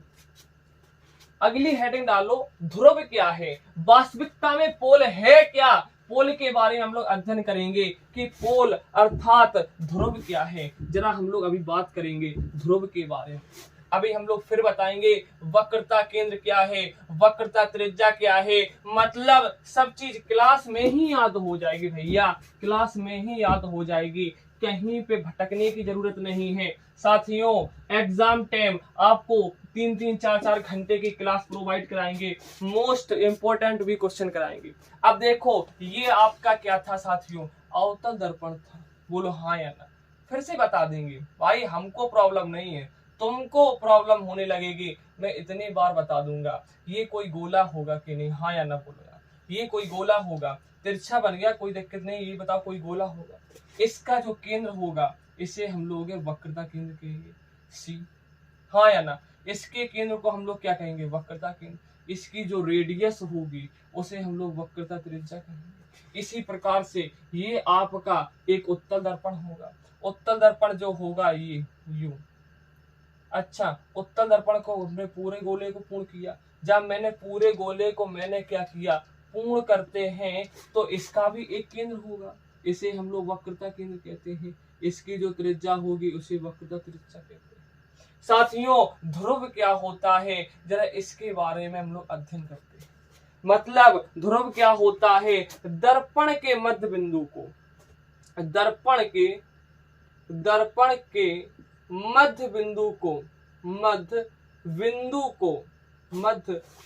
अगली हेडिंग डालो, ध्रुव क्या है, वास्तविकता में पोल है क्या। पोल के बारे में हम लोग अध्ययन करेंगे कि पोल अर्थात ध्रुव क्या है। जरा हम लोग अभी बात करेंगे ध्रुव के बारे में। अभी हम लोग फिर बताएंगे वक्रता केंद्र क्या है, वक्रता त्रिज्या क्या है, मतलब सब चीज क्लास में ही याद हो जाएगी भैया, क्लास में ही याद हो जाएगी, कहीं पे भटकने की जरूरत नहीं है। साथियों, एग्जाम टाइम आपको 3-3, 4-4 घंटे की क्लास प्रोवाइड कराएंगे, मोस्ट इंपोर्टेंट भी क्वेश्चन कराएंगे। अब देखो ये आपका क्या था साथियों, अवतल दर्पण था, बोलो हाँ या ना। फिर से बता देंगे भाई, हमको प्रॉब्लम नहीं है, तुमको प्रॉब्लम होने लगेगी, मैं इतनी बार बता दूंगा। ये कोई गोला होगा कि नहीं, हाँ या ना बोलो यार। ये कोई गोला होगा, तिरछा बन गया, कोई दिक्कत नहीं, ये बताओ कोई गोला होगा, इसका जो केंद्र होगा इसे हम लोग वक्रता केंद्र कहेंगे, सी, हाँ या ना। इसके केंद्र को हम लोग क्या कहेंगे, वक्रता केंद्र। इसकी जो रेडियस होगी उसे हम लोग वक्रता त्रिज्या कहेंगे। इसी प्रकार से ये आपका एक उत्तल दर्पण होगा, उत्तल दर्पण जो होगा ये यू। अच्छा, उत्तल दर्पण को हमने पूरे गोले को पूर्ण किया, जब मैंने पूरे गोले को मैंने क्या किया, पूर्ण करते हैं, तो इसका भी एक केंद्र होगा, इसे हम लोग वक्रता केंद्र कहते हैं। इसकी जो त्रिज्या होगी उसे वक्रता त्रिज्या कहते हैं। साथियों, ध्रुव क्या होता है, जरा इसके बारे में हम लोग अध्ययन करते हैं। मतलब ध्रुव क्या होता है, दर्पण के मध्य बिंदु को, दर्पण के मध्य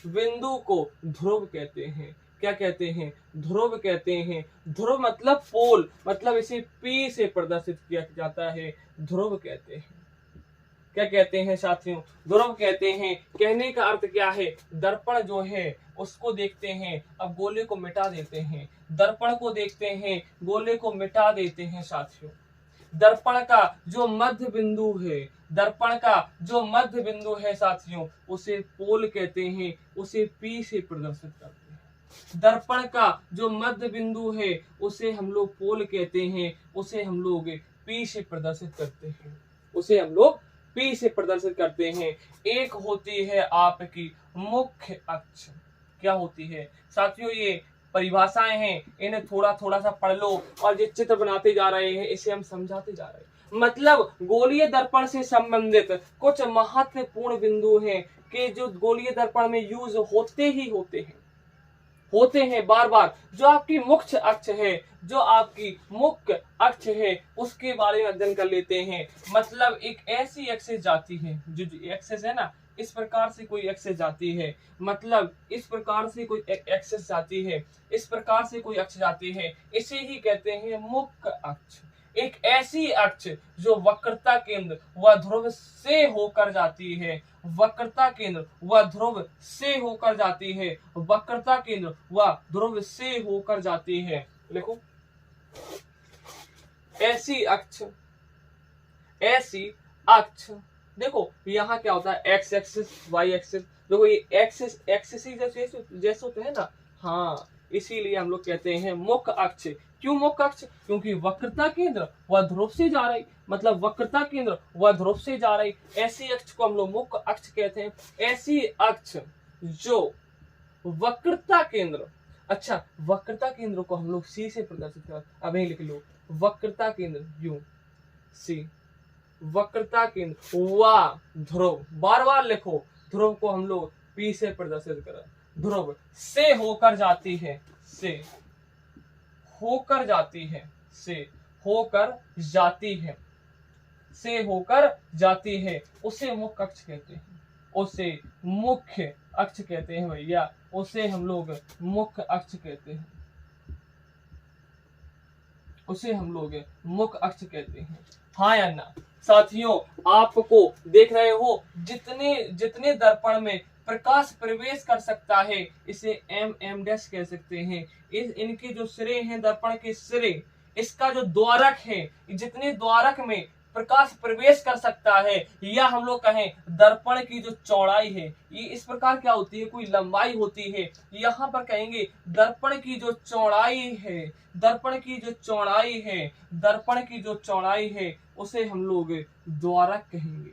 बिंदु को ध्रुव कहते हैं। क्या कहते हैं, ध्रुव कहते हैं। ध्रुव मतलब पोल, मतलब इसे P से प्रदर्शित किया जाता है, ध्रुव कहते हैं। क्या कहते हैं साथियों, ध्रुव कहते हैं। कहने का अर्थ क्या है, दर्पण जो है उसको देखते हैं, अब गोले को मिटा देते हैं, दर्पण को देखते हैं, गोले को मिटा देते हैं। साथियों, दर्पण का जो मध्य बिंदु है, दर्पण का जो मध्य बिंदु है साथियों, उसे पोल कहते हैं, उसे P से प्रदर्शित करते हैं। दर्पण का जो मध्य बिंदु है उसे हम लोग पोल कहते हैं, उसे हम लोग P से प्रदर्शित करते हैं, उसे हम लोग P से प्रदर्शित करते हैं। एक होती है आपकी मुख्य अक्ष। क्या होती है साथियों, ये परिभाषाएं हैं, इन्हें थोड़ा थोड़ा सा पढ़ लो, और ये चित्र बनाते जा रहे हैं, इसे हम समझाते जा रहे हैं। मतलब गोलीय दर्पण से संबंधित कुछ महत्वपूर्ण बिंदु हैं कि जो गोलीय दर्पण में यूज होते हैं बार बार। जो आपकी मुख्य अक्ष है, जो आपकी मुख्य अक्ष है, उसके बारे में अध्ययन कर लेते हैं। मतलब एक ऐसी एक्सिस जाती है, जो एक्सिस है ना, इस प्रकार से कोई एक्सिस जाती है, मतलब इस प्रकार से कोई एक्सिस जाती है, इस प्रकार से कोई अक्ष जाती है, इसे ही कहते हैं मुख्य अक्ष। एक ऐसी अक्ष जो वक्रता केंद्र व ध्रुव से होकर जाती है, वक्रता केंद्र व ध्रुव से होकर जाती है, वक्रता केंद्र व ध्रुव से होकर जाती है। देखो, ऐसी अक्ष देखो यहाँ क्या होता है, एक्स एक्सिस, वाई एक्सिस। देखो ये एक्सिस ही जैसे होते हैं ना, हाँ, इसीलिए हम लोग कहते हैं मुख्य अक्ष। क्यों मुख्य अक्ष, क्योंकि वक्रता केंद्र व ध्रुव से जा रही, मतलब वक्रता केंद्र व ध्रुव से जा रही ऐसी अक्ष को हम लोग मुख्य अक्ष कहते हैं। ऐसी अक्ष जो वक्रता केंद्र, अच्छा, वक्रता केंद्र को हम लोग सी से प्रदर्शित करते हैं। अब यही लिख लो, वक्रता केंद्र यू सी, वक्रता केंद्र व ध्रुव, बार बार लिखो, ध्रुव को हम लोग P से प्रदर्शित करें। ध्रुव से होकर जाती है, से होकर जाती है, से होकर जाती है, उसे मुख्य अक्ष कहते हैं, उसे मुख्य अक्ष कहते हैं भैया, उसे हम लोग मुख्य अक्ष कहते हैं, उसे हम लोग मुख्य अक्ष कहते हैं। हाँ या ना साथियों, आपको देख रहे हो, जितने दर्पण में प्रकाश प्रवेश कर सकता है इसे m डैश कह सकते हैं। इनके जो सिरे हैं, दर्पण के सिरे, इसका जो द्वारक है, जितने द्वारक में प्रकाश प्रवेश कर सकता है, या हम लोग कहें दर्पण की जो चौड़ाई है, ये इस प्रकार क्या होती है, कोई लंबाई होती है। यहाँ पर कहेंगे दर्पण की जो चौड़ाई है, दर्पण की जो चौड़ाई है, दर्पण की जो चौड़ाई है, उसे हम लोग द्वारक कहेंगे।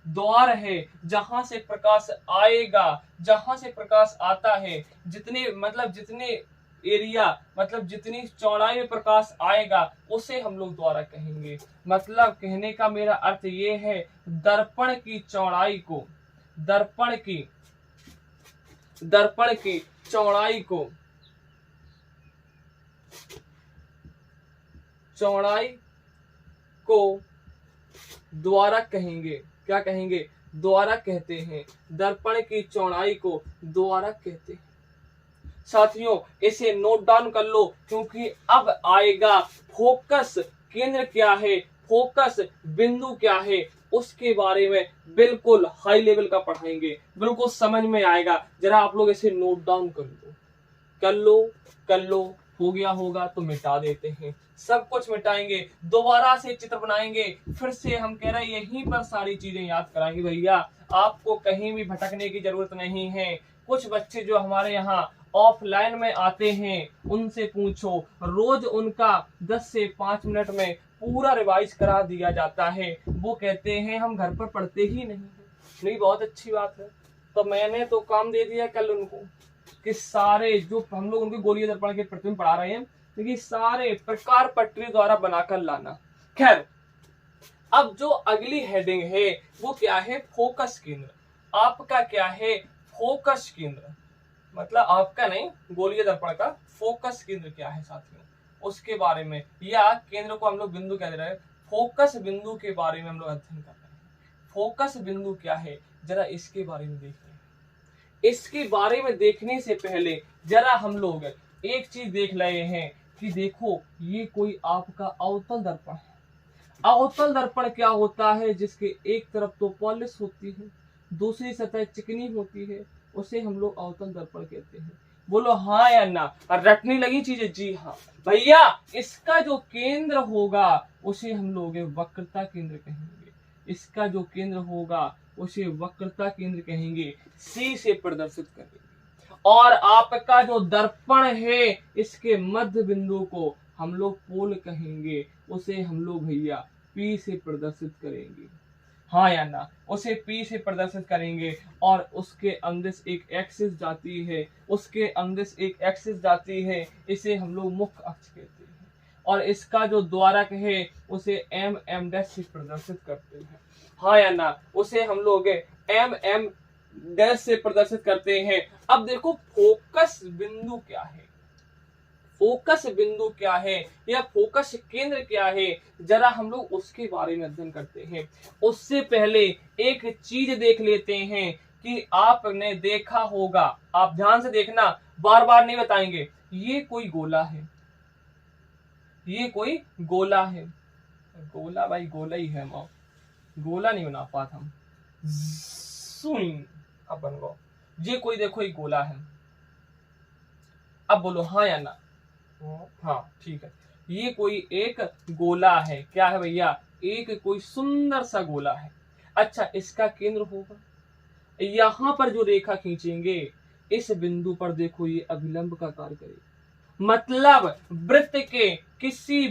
द्वार है जहां से प्रकाश आएगा, जहां से प्रकाश आता है, जितने एरिया मतलब जितनी चौड़ाई में प्रकाश आएगा उसे हम लोग द्वारा कहेंगे। मतलब कहने का मेरा अर्थ ये है, दर्पण की चौड़ाई को द्वारा कहेंगे। क्या कहेंगे? द्वारा कहते हैं। दर्पण की चौड़ाई को द्वारा कहते हैं। साथियों इसे नोट डाउन कर लो, क्योंकि अब आएगा फोकस केंद्र क्या है, फोकस बिंदु क्या है, उसके बारे में बिल्कुल हाई लेवल का पढ़ाएंगे, बिल्कुल समझ में आएगा। जरा आप लोग इसे नोट डाउन कर लो। हो गया होगा तो मिटा देते हैं, सब कुछ मिटाएंगे, दोबारा से चित्र बनाएंगे, फिर से हम कह रहे हैं यहीं पर सारी चीजें याद कराएंगे। भैया आपको कहीं भी भटकने की जरूरत नहीं है। कुछ बच्चे जो हमारे यहाँ ऑफलाइन में आते हैं उनसे पूछो, रोज उनका 10 से 5 मिनट में पूरा रिवाइज करा दिया जाता है। वो कहते हैं हम घर पर पढ़ते ही नहीं। बहुत अच्छी बात है। तो मैंने तो काम दे दिया कल उनको कि सारे जो हम लोग उनके गोलीय दर्पण के प्रतिबिंब पढ़ा रहे हैं, क्योंकि सारे प्रकार पटरी द्वारा बनाकर लाना। खैर, अब जो अगली हेडिंग है वो क्या है? फोकस केंद्र। आपका क्या है? फोकस केंद्र। मतलब आपका नहीं, गोलीय दर्पण का फोकस केंद्र क्या है साथियों, उसके बारे में, या केंद्र को हम लोग बिंदु कह रहे हैं, फोकस बिंदु के बारे में हम लोग अध्ययन कर रहे हैं। फोकस बिंदु क्या है, जरा इसके बारे में देखते हैं। इसके बारे में देखने से पहले जरा हम लोग एक चीज देख रहे हैं कि देखो ये कोई आपका अवतल दर्पण है। अवतल दर्पण क्या होता है? जिसके एक तरफ तो पॉलिश होती है, दूसरी सतह चिकनी होती है, उसे हम लोग अवतल दर्पण कहते हैं। बोलो हाँ या ना? रटने लगी चीजें? जी हाँ भैया। इसका जो केंद्र होगा उसे हम लोग वक्रता केंद्र कहेंगे। इसका जो केंद्र होगा उसे वक्रता केंद्र कहेंगे, सी से प्रदर्शित करेंगे। और आपका जो दर्पण है इसके मध्य बिंदु को हम लोग पोल कहेंगे, उसे हम लोग भैया पी से प्रदर्शित करेंगे। हाँ या ना? उसे पी से प्रदर्शित करेंगे। और उसके अंदिश एक एक्सिस जाती है, इसे हम लोग मुख्य अक्ष कहते हैं। और इसका जो द्वारक है उसे एम डैश से प्रदर्शित करते हैं। हाँ या ना? उसे हम लोग एम डैश से प्रदर्शित करते हैं। अब देखो फोकस बिंदु क्या है, फोकस बिंदु क्या है या फोकस केंद्र क्या है, जरा हम लोग उसके बारे में अध्ययन करते हैं। उससे पहले एक चीज देख लेते हैं कि आपने देखा होगा, आप ध्यान से देखना, बार बार नहीं बताएंगे। ये कोई गोला है, गोला भाई गोला ही है, गोला नहीं बना पाता हम। अब बन गो। ये कोई देखो एक गोला है। अब बोलो हाँ या ना? हाँ ठीक है। ये कोई एक गोला है। क्या है भैया? एक कोई सुंदर सा गोला है। अच्छा, इसका केंद्र होगा, यहां पर जो रेखा खींचेंगे इस बिंदु पर देखो ये अभिलंब का कार्य करेगा। मतलब वृत्त के किसी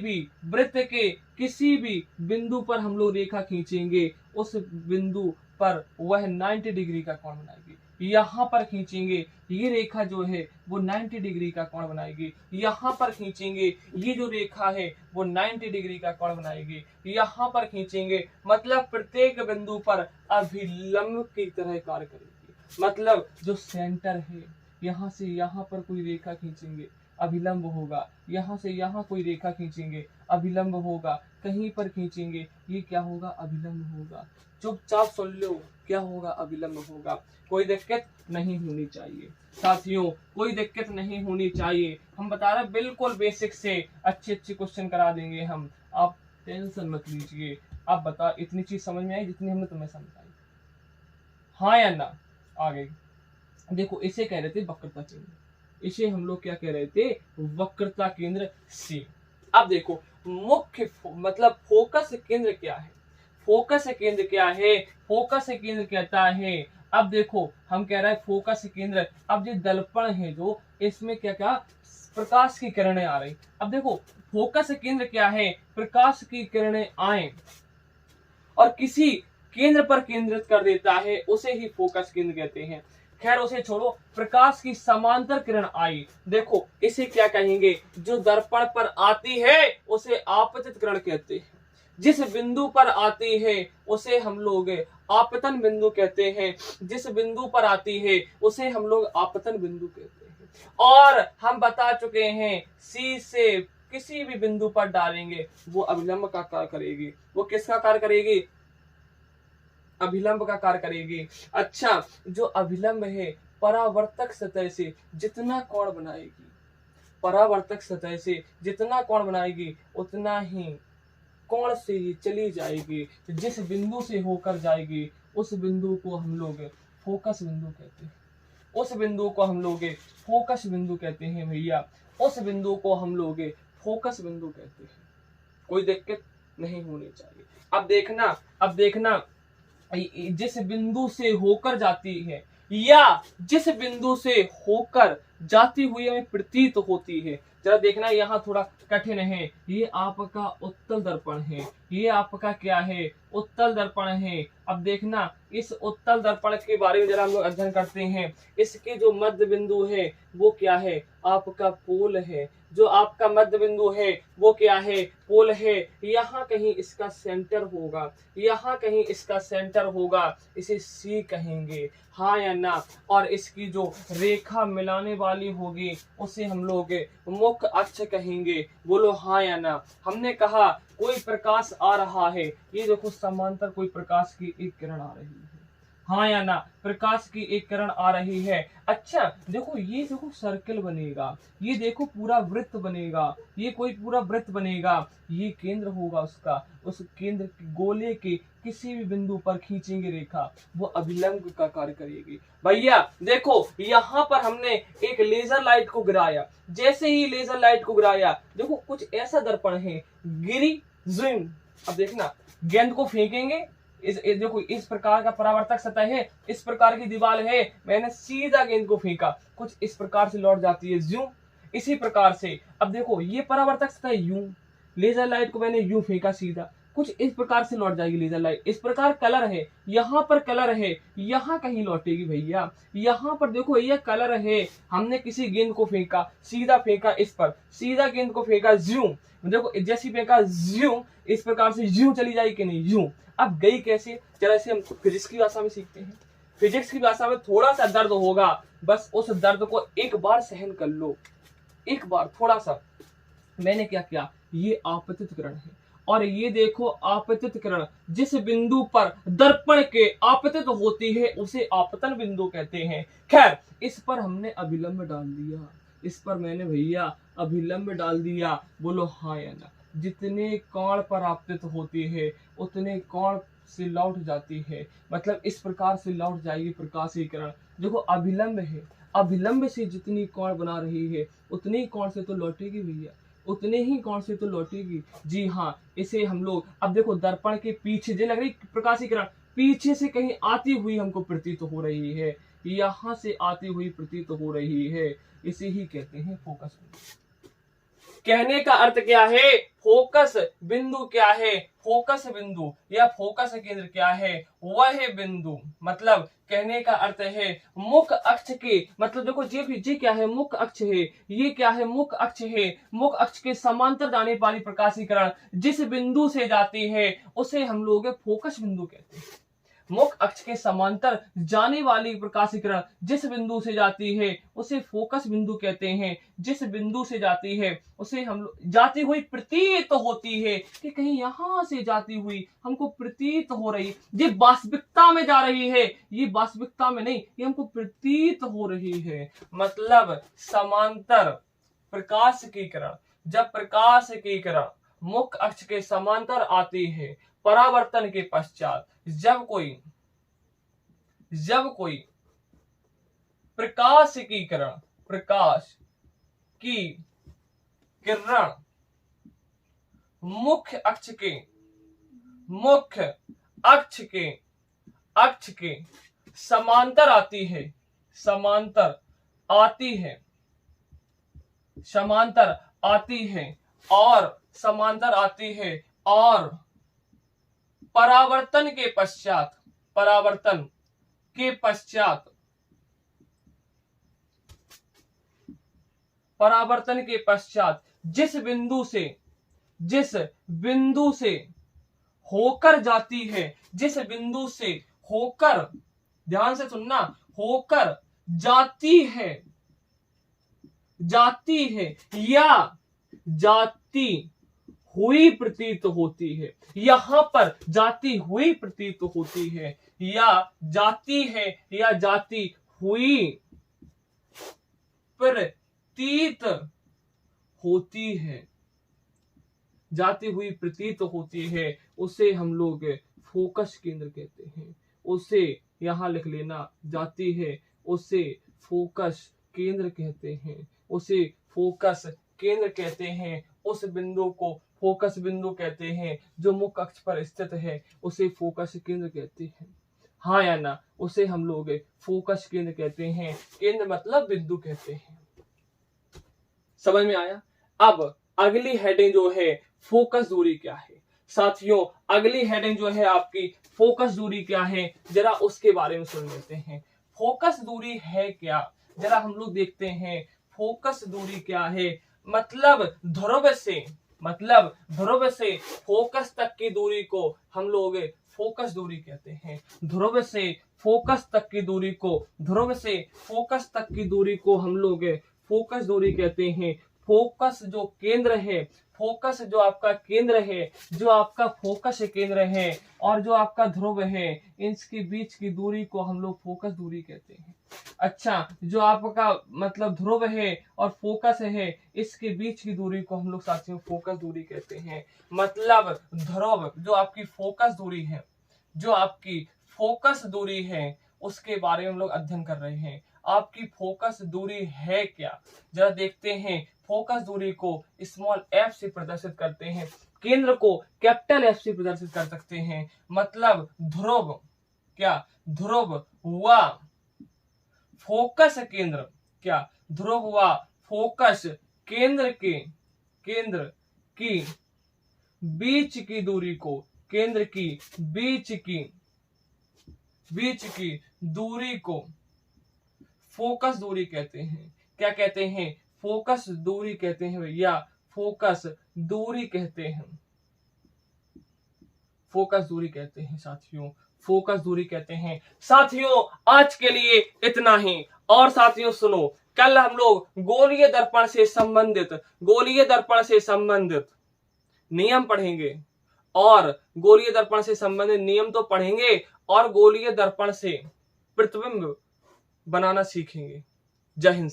भी बिंदु पर हम लोग रेखा खींचेंगे, उस बिंदु पर वह 90 डिग्री का कोण बनाएगी। यहाँ पर खींचेंगे, ये रेखा जो है वो 90 डिग्री का कोण बनाएगी। यहाँ पर खींचेंगे, ये जो रेखा है वो 90 डिग्री का कोण बनाएगी। यहाँ पर खींचेंगे, मतलब प्रत्येक बिंदु पर अभिलंब की तरह कार्य करेगी। मतलब जो सेंटर है, यहाँ से यहाँ पर कोई रेखा खींचेंगे, अभिलंब होगा। यहाँ से यहाँ कोई रेखा खींचेंगे, अभिलंब होगा। कहीं पर खींचेंगे, ये क्या होगा? अभिलंब होगा। चुपचाप सुन लो, क्या होगा? अभिलंब होगा। कोई दिक्कत नहीं होनी चाहिए साथियों, कोई दिक्कत नहीं होनी चाहिए। हम बता रहे बिल्कुल बेसिक से अच्छे क्वेश्चन करा देंगे हम, आप टेंशन मत लीजिए। आप बता, इतनी चीज समझ में आई जितनी हमने तुम्हें समझाई? हाँ या ना? आ गई। देखो इसे कह रहे थे वक्रता केंद्र, इसे हम लोग क्या कह रहे थे? वक्रता केंद्र सी। अब देखो मुख्य मतलब फोकस केंद्र क्या है? फोकस केंद्र क्या है? फोकस केंद्र कहता है, अब देखो हम कह रहे हैं फोकस केंद्र। अब ये दर्पण है जो, इसमें क्या क्या प्रकाश की किरणें आ रही। अब देखो फोकस केंद्र क्या है? प्रकाश की किरणें आए और केंद्र पर केंद्रित कर देता है उसे ही फोकस केंद्र कहते हैं। खैर उसे छोड़ो, प्रकाश की समांतर किरण आई, देखो इसे क्या कहेंगे, जो दर्पण पर आती है उसे आपतित किरण कहते हैं। जिस बिंदु पर आती है उसे हम लोग आपतन बिंदु कहते हैं। जिस बिंदु पर आती है उसे हम लोग आपतन बिंदु कहते हैं। और हम बता चुके हैं सी से किसी भी बिंदु पर डालेंगे वो अभिलंब का कार्य करेगी। वो किसका कार्य करेगी? अभिलंब का कार्य करेगी। अच्छा, जो अभिलंब है परावर्तक सतह से जितना कोण बनाएगी, परावर्तक सतह से जितना कोण बनाएगी उतना ही कोण से ही चली जाएगी। जिस बिंदु से होकर जाएगी उस बिंदु को हम लोग फोकस बिंदु कहते हैं। उस बिंदु को हम लोग फोकस बिंदु कहते हैं भैया। उस बिंदु को हम लोग फोकस बिंदु कहते हैं। कोई दिक्कत नहीं होनी चाहिए। अब देखना जिस बिंदु से होकर जाती है या जिस बिंदु से होकर जाती हुई हमें प्रतीत होती है, जरा देखना यहाँ थोड़ा कठिन है। ये आपका उत्तल दर्पण है, ये आपका क्या है? उत्तल दर्पण है। अब देखना इस उत्तल दर्पण के बारे में जरा हम लोग अध्ययन करते हैं। इसके जो मध्य बिंदु है वो क्या है? आपका पोल है। जो आपका मध्य बिंदु है वो क्या है? पोल है। यहाँ कहीं इसका सेंटर होगा, यहाँ कहीं इसका सेंटर होगा, इसे सी कहेंगे, हाँ या ना? और इसकी जो रेखा मिलाने वाली होगी उसे हम लोग मुख्य अक्ष कहेंगे। बोलो हाँ या ना? हमने कहा कोई प्रकाश आ रहा है, ये देखो समांतर कोई प्रकाश की एक किरण आ रही है, हाँ या ना? प्रकाश की एक किरण आ रही है। अच्छा देखो, ये देखो सर्कल बनेगा, ये देखो पूरा वृत्त बनेगा, ये कोई पूरा वृत्त बनेगा, ये केंद्र होगा उसका। उस केंद्र गोले के किसी भी बिंदु पर खींचेंगे रेखा, वो अभिलंब का कार्य करेगी। भैया देखो यहाँ पर हमने एक लेजर लाइट को गिराया, जैसे ही लेजर लाइट को गिराया देखो कुछ ऐसा दर्पण है, गिरी जूम। अब देखना गेंद को फेंकेंगे, देखो इस प्रकार का परावर्तक सतह है, इस प्रकार की दीवार है, मैंने सीधा गेंद को फेंका, कुछ इस प्रकार से लौट जाती है यूं। इसी प्रकार से अब देखो ये परावर्तक सतह यूं, लेजर लाइट को मैंने यूं फेंका सीधा, कुछ इस प्रकार से लौट जाएगी लेजर लाइट। इस प्रकार कलर है, यहाँ पर कलर है, यहाँ कहीं लौटेगी भैया। यहाँ पर देखो ये कलर है, हमने किसी गेंद को फेंका, सीधा फेंका इस पर, सीधा गेंद को फेंका यूं, देखो जैसी फेंका यूं, इस प्रकार से यूं चली जाएगी कि नहीं? यूं। अब गई कैसे? जरा इसे हम फिजिक्स की भाषा में सीखते हैं। फिजिक्स की भाषा में थोड़ा सा दर्द होगा, बस उस दर्द को एक बार सहन कर लो, एक बार थोड़ा सा। मैंने क्या किया, ये आपतित किरण है, और ये देखो आपतित किरण जिस बिंदु पर दर्पण के आपतित होती है उसे आपतन बिंदु कहते हैं। खैर इस पर हमने अभिलंब डाल दिया, इस पर मैंने भैया अभिलंब डाल दिया। बोलो हाँ या ना? जितने कोण पर आपतित होती है उतने कोण से लौट जाती है, मतलब इस प्रकार से लौट जाएगी प्रकाशीय किरण। देखो अभिलंब है, अभिलंब से जितनी कोण बना रही है उतनी कोण से तो लौटेगी भैया, उतने ही कोण से तो लौटेगी। जी हाँ, इसे हम लोग अब देखो दर्पण के पीछे जो लग रही प्रकाशीय किरण पीछे से कहीं आती हुई हमको प्रतीत हो रही है, यहाँ से आती हुई प्रतीत हो रही है, इसे ही कहते हैं फोकस बिंदु। कहने का अर्थ क्या है? फोकस बिंदु क्या है? फोकस बिंदु या फोकस केंद्र क्या है? वह बिंदु, मतलब कहने का अर्थ है मुख्य अक्ष के, मतलब देखो जी क्या है? मुख्य अक्ष है। ये क्या है? मुख्य अक्ष है। मुख्य अक्ष के समांतर जाने वाली प्रकाशीय किरण जिस बिंदु से जाती है उसे हम लोग फोकस बिंदु कहते हैं। मुख्य अक्ष के समांतर जाने वाली प्रकाशीय किरण जिस बिंदु से जाती है उसे फोकस बिंदु कहते हैं। जिस बिंदु से जाती है उसे हम लोग जाती हुई प्रतीत होती है कि कहीं यहां से जाती हुई हमको प्रतीत हो रही, ये वास्तविकता में जा रही है, ये वास्तविकता में नहीं, ये हमको प्रतीत हो रही है। मतलब समांतर प्रकाश की किरण, जब प्रकाश की किरण मुख्य अक्ष के समांतर आती है परावर्तन के पश्चात, जब कोई प्रकाश की किरण मुख्य अक्ष के समांतर आती है और परावर्तन के पश्चात, परावर्तन के पश्चात, परावर्तन के पश्चात जिस बिंदु से होकर जाती है, जिस बिंदु से होकर, ध्यान से सुनना, होकर जाती है या जाती हुई प्रतीत होती है, यहां पर जाती हुई प्रतीत होती है, या जाती है या जाती हुई प्रतीत होती है, जाती हुई प्रतीत होती है, उसे हम लोग फोकस केंद्र कहते हैं। उसे यहां लिख लेना, जाती है उसे फोकस केंद्र कहते हैं, उसे फोकस केंद्र कहते हैं। उस बिंदु को फोकस बिंदु कहते हैं जो मुख्य अक्ष पर स्थित है, उसे फोकस केंद्र कहते हैं। हाँ या ना, उसे हम लोग फोकस केंद्र कहते हैं। केंद्र मतलब बिंदु कहते हैं। समझ में आया? अब अगली हेडिंग जो है फोकस दूरी क्या है। साथियों, अगली हेडिंग जो है आपकी फोकस दूरी क्या है, जरा उसके बारे में सुन लेते हैं। फोकस दूरी है क्या, जरा हम लोग देखते हैं। फोकस दूरी क्या है? मतलब ध्रुव से फोकस तक की दूरी को हम लोग फोकस दूरी कहते हैं। ध्रुव से फोकस तक की दूरी को हम लोग फोकस दूरी कहते हैं। फोकस जो केंद्र है, फोकस जो आपका केंद्र है, जो आपका फोकस केंद्र है और जो आपका ध्रुव है, इनके बीच की दूरी को हम लोग फोकस दूरी कहते हैं। अच्छा, जो आपका मतलब ध्रुव है और फोकस है, इसके बीच की दूरी को हम लोग साथियों फोकस दूरी कहते हैं। मतलब ध्रुव जो आपकी फोकस दूरी है, जो आपकी फोकस दूरी है, उसके बारे में हम लोग अध्ययन कर रहे हैं। आपकी फोकस दूरी है क्या, जरा देखते हैं। फोकस दूरी को स्मॉल f से प्रदर्शित करते हैं, केंद्र को कैपिटल F से प्रदर्शित कर सकते हैं। मतलब ध्रुव क्या, ध्रुव व फोकस केंद्र क्या, ध्रुव व फोकस केंद्र की बीच की दूरी को, केंद्र की बीच की दूरी को फोकस दूरी कहते हैं। क्या कहते हैं? फोकस दूरी कहते हैं भैया, फोकस दूरी कहते हैं, फोकस दूरी कहते हैं साथियों, फोकस दूरी कहते हैं। साथियों, आज के लिए इतना ही। और साथियों सुनो, कल हम लोग गोलीय दर्पण से संबंधित नियम पढ़ेंगे, और गोलीय दर्पण से संबंधित नियम तो पढ़ेंगे और गोलीय दर्पण से प्रतिबिंब बनाना सीखेंगे। जय हिंद।